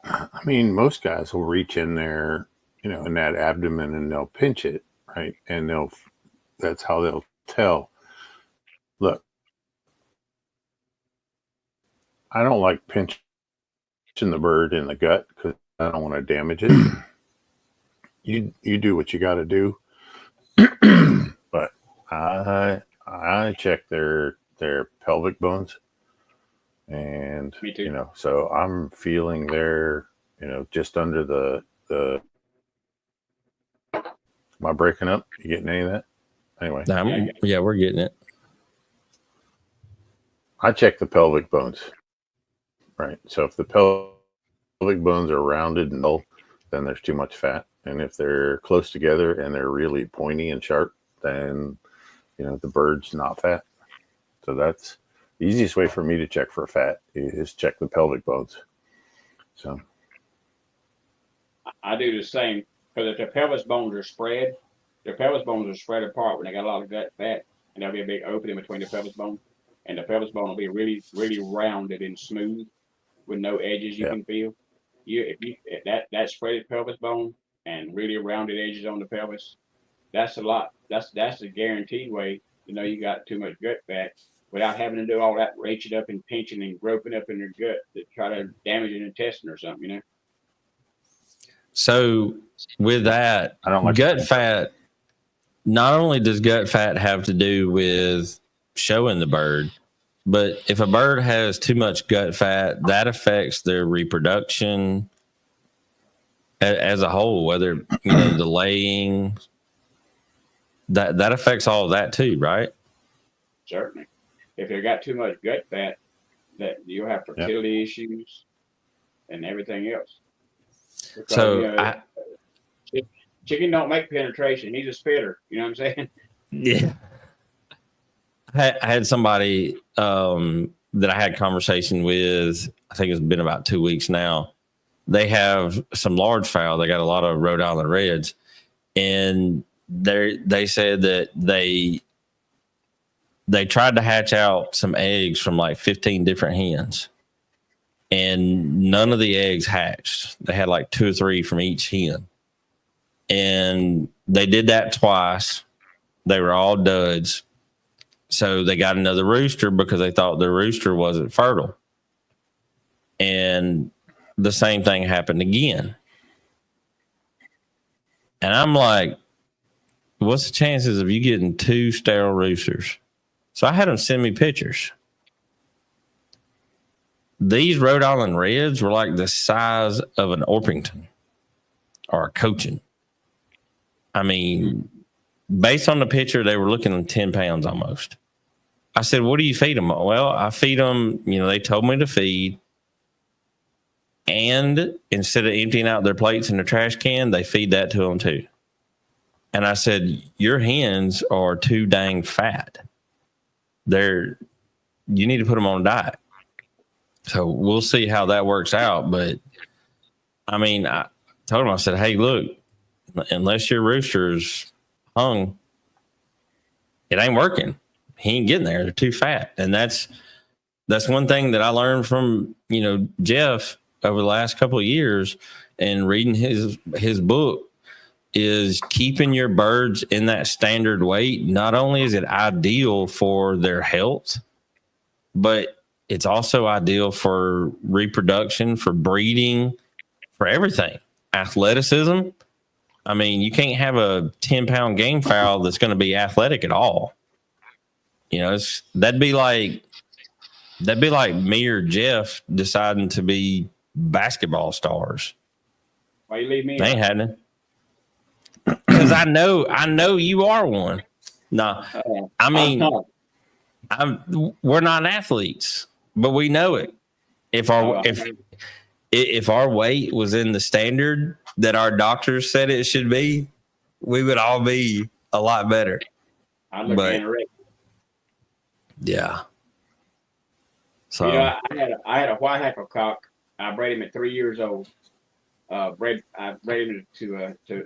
I mean, most guys will reach in there, in that abdomen, and they'll pinch it, right? And that's how they'll tell. Look, I don't like pinching the bird in the gut because I don't want to damage it. You do what you got to do. But I check their pelvic bones, and Me too. so I'm feeling their just under the. Am I breaking up? You getting any of that? Anyway, yeah, we're getting it. I check the pelvic bones, right? So if the pelvic bones are rounded and dull, then there's too much fat. And if they're close together and they're really pointy and sharp, then the bird's not fat. So that's the easiest way for me to check for fat is check the pelvic bones. So I do the same, because if their pelvis bones are spread apart when they got a lot of gut fat, and there'll be a big opening between the pelvis bone, and the pelvis bone will be really, really rounded and smooth with no edges you can feel. If that spread pelvis bone and really rounded edges on the pelvis, that's a lot. That's a guaranteed way you got too much gut fat without having to do all that reaching up and pinching and groping up in your gut to try to damage an intestine or something. So with that, I don't like gut fat. Not only does gut fat have to do with showing the bird, but if a bird has too much gut fat, that affects their reproduction as a whole, whether the laying, that affects all of that too, right? Certainly. If they got too much gut fat, that you'll have fertility issues and everything else. Because, So chicken don't make penetration. He's a spitter. You know what I'm saying? Yeah. I had somebody that I had conversation with, I think it's been about 2 weeks now. They have some large fowl. They got a lot of Rhode Island Reds. And they said that they tried to hatch out some eggs from like 15 different hens. And none of the eggs hatched. They had like 2 or 3 from each hen. And they did that twice. They were all duds. So they got another rooster because they thought the rooster wasn't fertile. And the same thing happened again. And I'm like, what's the chances of you getting 2 sterile roosters? So I had them send me pictures. These Rhode Island Reds were like the size of an Orpington. are coaching. I mean, based on the picture, they were looking at 10 pounds almost. I said, what do you feed them? Well, I feed them, they told me to feed. And instead of emptying out their plates in the trash can, they feed that to them too. And I said, your hens are too dang fat. You need to put them on a diet. So we'll see how that works out. But I mean, I told him, I said, hey, look, unless your rooster's hung, it ain't working. He ain't getting there. They're too fat. And that's one thing that I learned from, Jeff over the last couple of years and reading his book is keeping your birds in that standard weight. Not only is it ideal for their health, but it's also ideal for reproduction, for breeding, for everything. Athleticism. I mean, you can't have a 10-pound game fowl that's going to be athletic at all. That'd be like me or Jeff deciding to be basketball stars. Why you leave me? They ain't happening. Because I know you are one. No, I mean, we're not athletes, but we know it. If our weight was in the standard that our doctors said it should be, we would all be a lot better. I look anorexic. Yeah. So I had a white heifer cock. I bred him at 3 years old. I bred him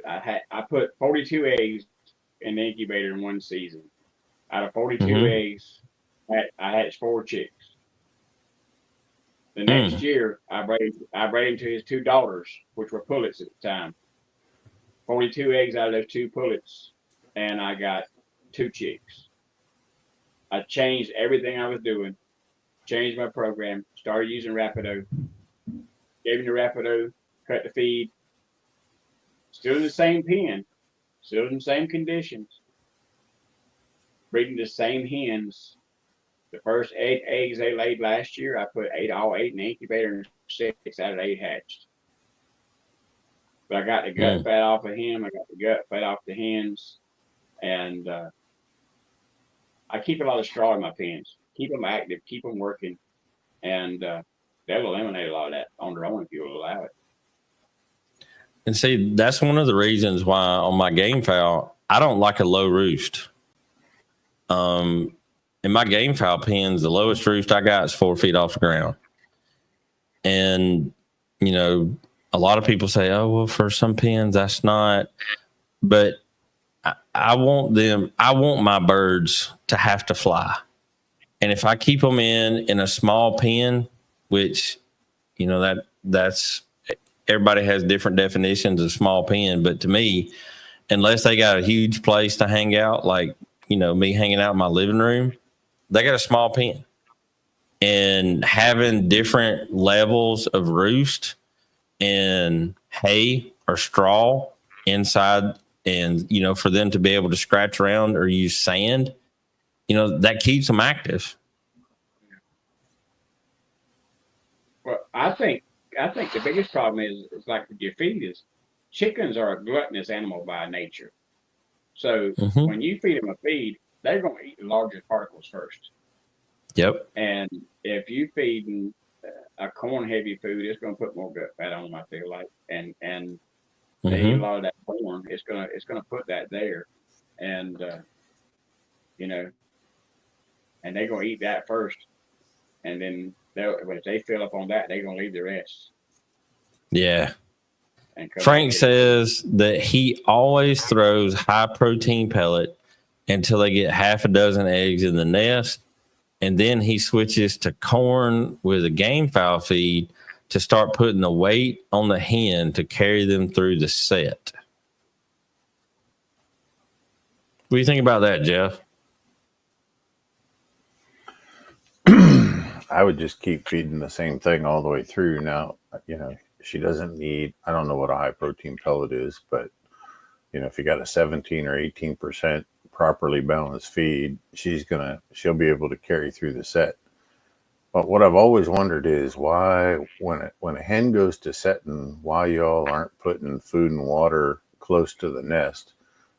I put 42 eggs in the incubator in one season. Out of 42 eggs, I hatched 4 chicks. The next year, I bred him to his 2 daughters, which were pullets at the time. 42 eggs out of those 2 pullets, and I got 2 chicks. I changed everything I was doing, changed my program, started using Rapido, gave him the Rapido, cut the feed, still in the same pen, still in the same conditions, breeding the same hens. The first 8 eggs they laid last year, I put all 8 in the incubator and 6 out of 8 hatched. But I got the gut fat off of him. I got the gut fat off the hens. And I keep a lot of straw in my pens. Keep them active, keep them working. And they'll eliminate a lot of that on their own if you'll allow it. And see, that's one of the reasons why on my game fowl, I don't like a low roost. In my game fowl pens, the lowest roost I got is 4 feet off the ground. And, a lot of people say, oh, well, for some pens, that's not. But I want my birds to have to fly. And if I keep them in a small pen, which, that's everybody has different definitions of small pen. But to me, unless they got a huge place to hang out, like, me hanging out in my living room, they got a small pen. And having different levels of roost and hay or straw inside and, for them to be able to scratch around or use sand, that keeps them active. Well, I think the biggest problem is like with your feed is chickens are a gluttonous animal by nature. So when you feed them a feed, they're going to eat the largest particles first. Yep. And if you feed them a corn heavy food, it's going to put more gut fat on them, I feel like. And they eat a lot of that corn. It's gonna put that there, and and they're gonna eat that first, and then if they fill up on that, they're gonna leave the rest. Yeah. Frank says that he always throws high protein pellet until they get half a dozen eggs in the nest. And then he switches to corn with a game fowl feed to start putting the weight on the hen to carry them through the set. What do you think about that, Jeff? I would just keep feeding the same thing all the way through. Now, she doesn't need, I don't know what a high protein pellet is, but if you got a 17 or 18% properly balanced feed, she'll be able to carry through the set. But what I've always wondered is why, when a hen goes to setting, why y'all aren't putting food and water close to the nest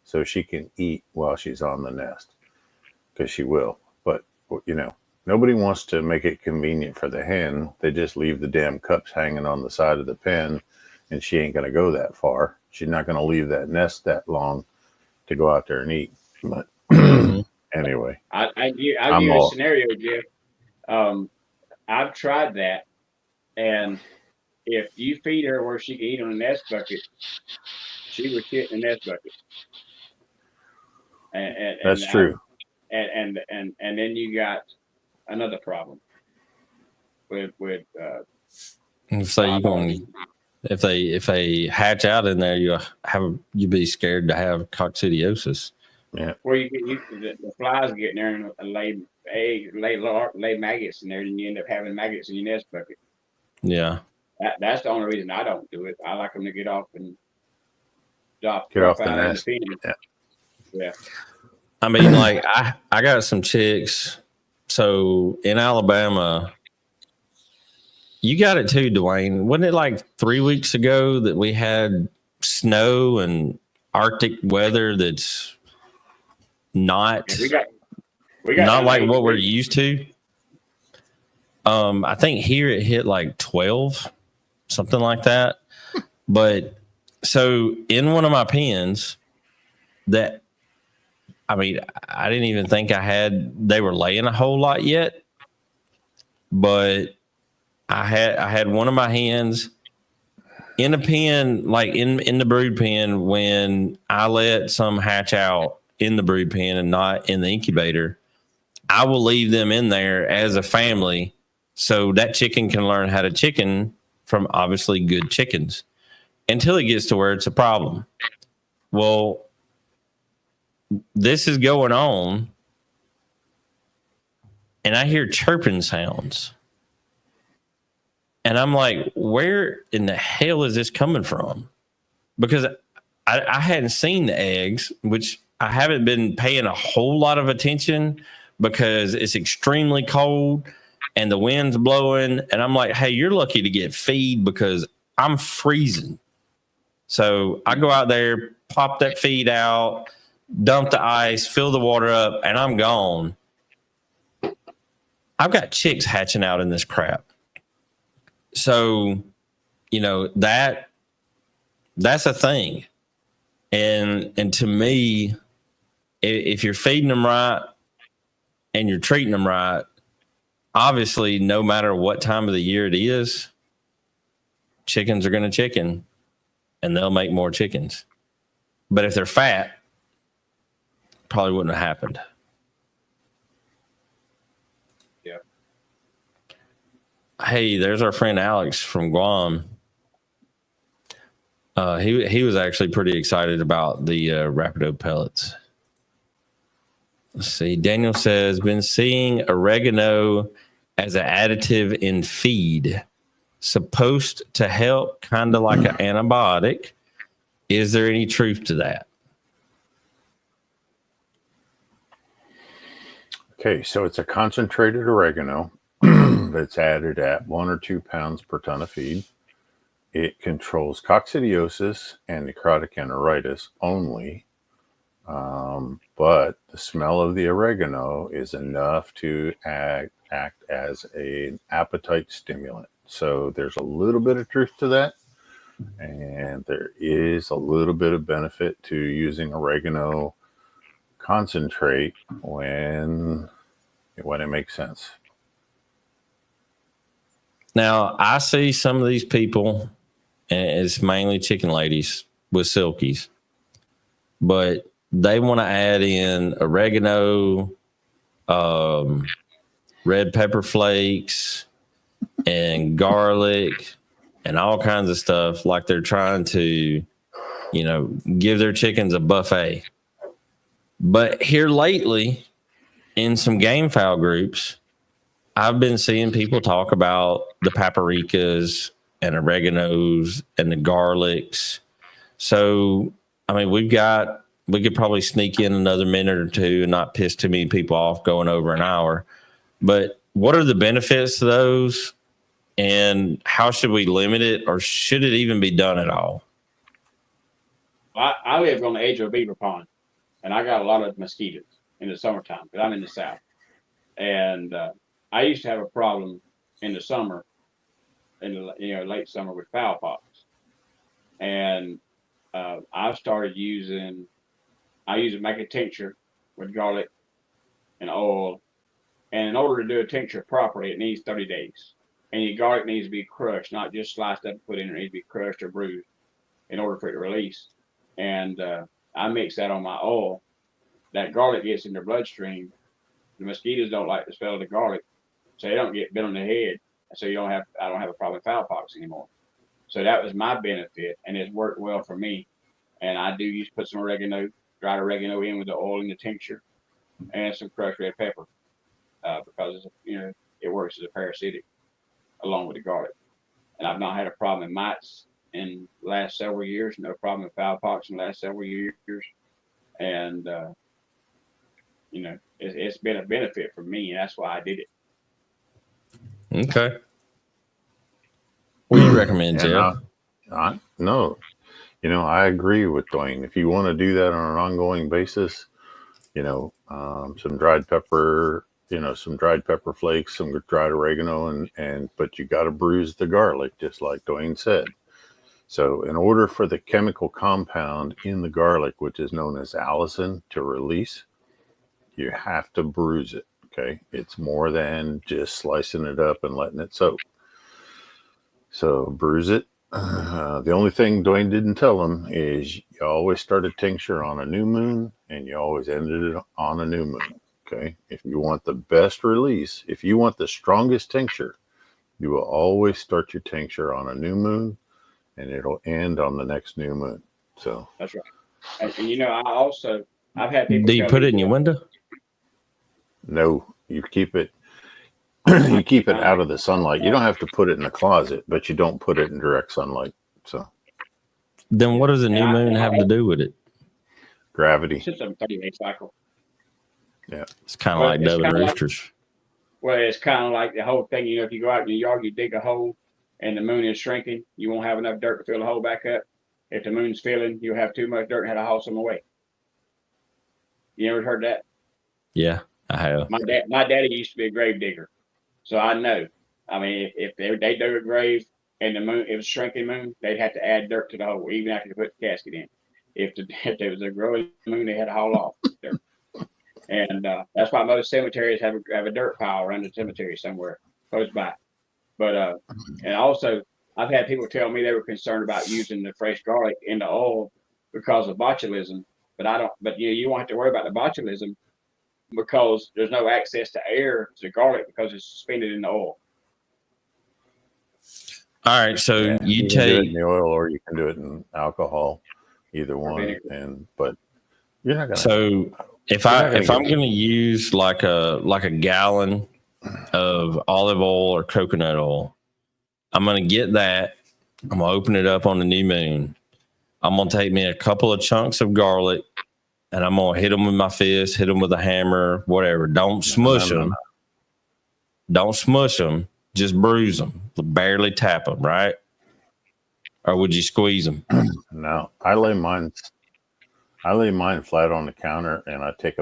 so she can eat while she's on the nest, because she will. But nobody wants to make it convenient for the hen. They just leave the damn cups hanging on the side of the pen, and she ain't gonna go that far. She's not gonna leave that nest that long to go out there and eat. But anyway, I'll give you a scenario, Jeff. I've tried that, and if you feed her where she can eat on a nest bucket, she will shit in the nest bucket. And that's true. And then you got another problem with So you going if they hatch out in there, you be scared to have coccidiosis. Yeah. Where the flies get in there and lay eggs, lay maggots in there, and you end up having maggots in your nest bucket. Yeah. That's the only reason I don't do it. I like them to get off and drop Get off the out nest. in the pen. Yeah. I mean, like I got some chicks. So in Alabama, you got it too, Dwayne. Wasn't it like 3 weeks ago that we had snow and Arctic weather that's not we got not like what we're used to? I think here it hit like 12, something like that. But so in one of my pens that, I mean, I didn't even think they were laying a whole lot yet, but I had one of my hens in a pen, like in the brood pen, when I let some hatch out in the brood pen and not in the incubator. I will leave them in there as a family so that chicken can learn how to chicken from obviously good chickens until it gets to where it's a problem. Well, this is going on, and I hear chirping sounds. And I'm like, where in the hell is this coming from? Because I hadn't seen the eggs, which I haven't been paying a whole lot of attention because it's extremely cold and the wind's blowing. And I'm like, hey, you're lucky to get feed because I'm freezing. So I go out there, pop that feed out, dump the ice, fill the water up, and I'm gone. I've got chicks hatching out in this crap. So, that's a thing. And to me, if you're feeding them right and you're treating them right, obviously, no matter what time of the year it is, chickens are going to chicken and they'll make more chickens. But if they're fat, probably wouldn't have happened. Yeah. Hey, there's our friend Alex from Guam. He was actually pretty excited about the Rapido pellets. Let's see. Daniel says, been seeing oregano as an additive in feed. Supposed to help, kind of like an antibiotic. Is there any truth to that? Okay, so it's a concentrated oregano that's added at 1 or 2 pounds per ton of feed. It controls coccidiosis and necrotic enteritis only, but the smell of the oregano is enough to act as an appetite stimulant. So there's a little bit of truth to that, and there is a little bit of benefit to using oregano concentrate when it makes sense. Now, I see some of these people, and it's mainly chicken ladies with silkies, but they want to add in oregano, red pepper flakes, and garlic, and all kinds of stuff, like they're trying to, give their chickens a buffet. But here lately, in some game fowl groups, I've been seeing people talk about the paprikas and oreganos and the garlics. So, I mean, we could probably sneak in another minute or two and not piss too many people off going over an hour. But what are the benefits to those, and how should we limit it, or should it even be done at all? I live on the edge of a beaver pond, and I got a lot of mosquitoes in the summertime, but I'm in the South. And I used to have a problem in the summer, in the late summer, with fowl pox. And I started make a tincture with garlic and oil. And in order to do a tincture properly, it needs 30 days. And your garlic needs to be crushed, not just sliced up and put in. It needs to be crushed or bruised in order for it to release. And I mix that on my oil. That garlic gets in their bloodstream. The mosquitoes don't like the smell of the garlic, so they don't get bit on the head. So I don't have a problem with fowl pox anymore. So that was my benefit, and it's worked well for me. And I do use put some oregano, dried oregano in with the oil in the tincture, and some crushed red pepper, because it works as a parasitic along with the garlic. And I've not had a problem in mites in the last several years. No problem with fowl pox in the last several years. And it's been a benefit for me, and that's why I did it. Okay. What do you recommend, Jeff? No, I agree with Dwayne. If you want to do that on an ongoing basis, some dried pepper, some dried pepper flakes, some dried oregano, but you got to bruise the garlic, just like Dwayne said. So in order for the chemical compound in the garlic, which is known as allicin, to release, you have to bruise it. Okay. It's more than just slicing it up and letting it soak. So bruise it. The only thing Dwayne didn't tell them is you always start a tincture on a new moon, and you always ended it on a new moon. Okay. If you want the best release, if you want the strongest tincture, you will always start your tincture on a new moon, and it'll end on the next new moon. So that's right. And I've had people. Do you put it in your window? No, you keep it. You keep it out of the sunlight. You don't have to put it in the closet, but you don't put it in direct sunlight. So then, what does a new moon have to do with it? Gravity. It's just a 30-day cycle. Yeah, it's kind of like dubbing roosters. It's kind of like the whole thing. If you go out in your yard, you dig a hole, and the moon is shrinking, you won't have enough dirt to fill the hole back up. If the moon's filling, you'll have too much dirt and have to haul some away. You ever heard that? Yeah, I have. My daddy used to be a grave digger, so I know. I mean, if they dug a grave and the moon, it was a shrinking moon, they'd have to add dirt to the hole, even after they put the casket in. If there was a growing moon, they had to haul off dirt. And that's why most cemeteries have a dirt pile around the cemetery somewhere close by. But and also, I've had people tell me they were concerned about using the fresh garlic in the oil because of botulism. But I don't. But you won't have to worry about the botulism because there's no access to air to garlic because it's suspended in the oil. All right, so you can do it in the oil, or you can do it in alcohol, either one. But you're not gonna. So if I'm going to use like a gallon of olive oil or coconut oil, I'm going to get that. I'm going to open it up on the new moon. I'm going to take me a couple of chunks of garlic, and I'm going to hit them with my fist, hit them with a hammer, whatever. Don't smush them. Don't smush them. Just bruise them. Barely tap them, right? Or would you squeeze them? No, I lay mine flat on the counter, and I take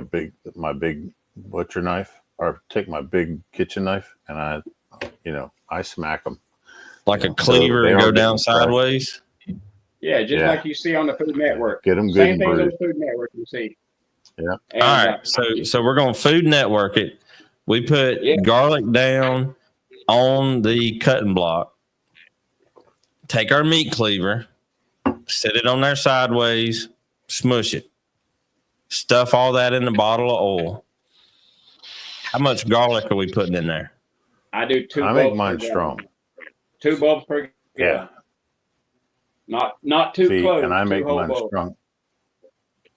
my big butcher knife, or take my big kitchen knife, and I smack them like a cleaver and go down sideways. Yeah, like you see on the Food Network. Get them good. Same thing on the Food Network you see. Yeah. And, all right. So we're going to Food Network it. We put garlic down on the cutting block. Take our meat cleaver, set it on there sideways, smush it. Stuff all that in the bottle of oil. How much garlic are we putting in there? I do 2 I bulbs. make mine strong. 2 bulbs per gallon. Not too close. And I make mine bulbs. strong.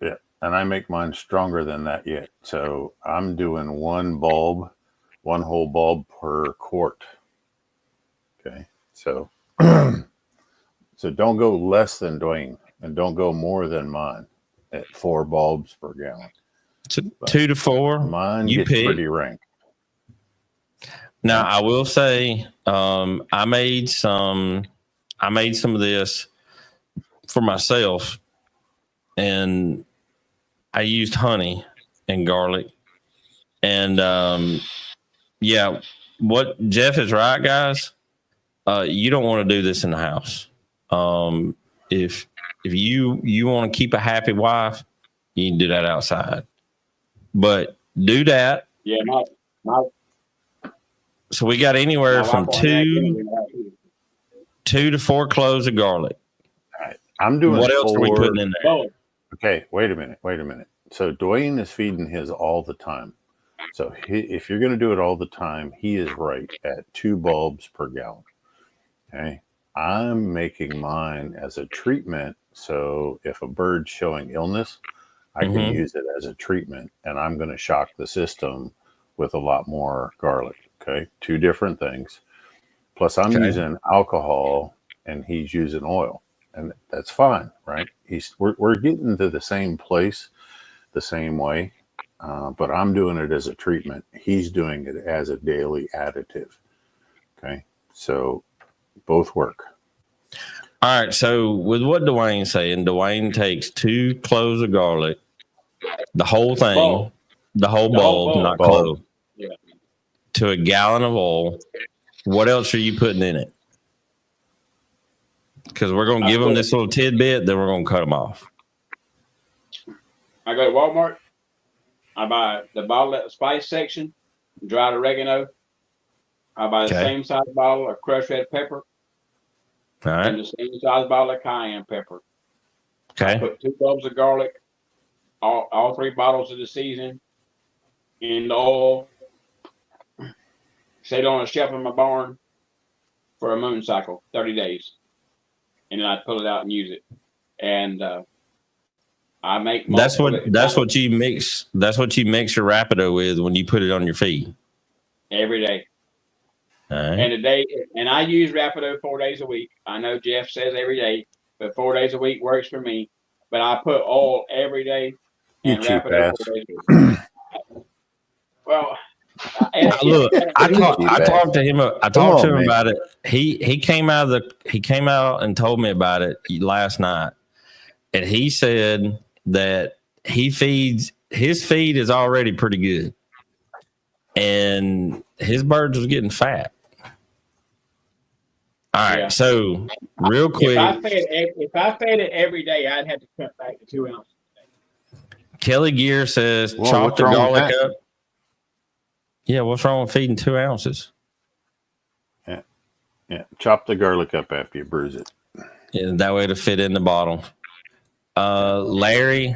Yeah, and I make mine stronger than that yet. So I'm doing one whole bulb per quart. Okay, so so don't go less than Dwayne, and don't go more than mine at 4 bulbs per gallon. So 2 to 4. Mine you gets pick. pretty rank. Now I will say, I made some of this for myself, and I used honey and garlic, and yeah, what Jeff is right, guys. You don't want to do this in the house. If you want to keep a happy wife, you can do that outside. But do that. Yeah, my So we got anywhere from wife won't have two to 4 cloves of garlic. All right. I'm doing What else are we 4. putting in there? Okay, wait a minute. So Dwayne is feeding his all the time. So if you're going to do it all the time, he is right at 2 bulbs per gallon. Okay. I'm making mine as a treatment. So if a bird's showing illness, I can use it as a treatment, and I'm going to shock the system with a lot more garlic. Okay. 2 different things. Plus I'm using alcohol and he's using oil, and that's fine. Right. We're getting to the same place the same way. But I'm doing it as a treatment. He's doing it as a daily additive. Okay. So both work. All right. So with what Dwayne's saying, Dwayne takes 2 cloves of garlic, the whole thing, bulb. the whole bulb, not bulb. clove, Yeah. to a gallon of oil. What else are you putting in it? Because we're going to give them this little tidbit, then we're going to cut them off. I go to Walmart. I buy the bottle at the spice section, dried oregano. I buy the same size bottle of crushed red pepper. All right. And the same size bottle of cayenne pepper. Okay. I put 2 bulbs of garlic, all 3 bottles of the season in the oil. Set it on a shelf in my barn for a moon cycle, 30 days. And then I pull it out and use it. And I make that's what you mix your Rapido with when you put it on your feed every day. All right. And I use Rapido 4 days a week. I know Jeff says every day, but 4 days a week works for me. But I put oil every day and Rapido 4 days a week. Well, look, I talked to him about it. He came out and told me about it last night, and he said that his feed is already pretty good, and his birds was getting fat. All right, so real quick, if I fed it every day, I'd have to cut back to 2 ounces a day. Kelly Gear says chop the garlic up. Yeah, what's wrong with feeding 2 ounces? Yeah, chop the garlic up after you bruise it. Yeah, that way to fit in the bottle. Larry,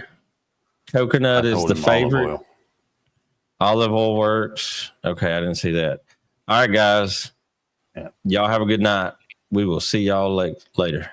coconut is the favorite. Olive oil works. Okay, I didn't see that. All right, guys. Yeah. Y'all have a good night. We will see y'all later.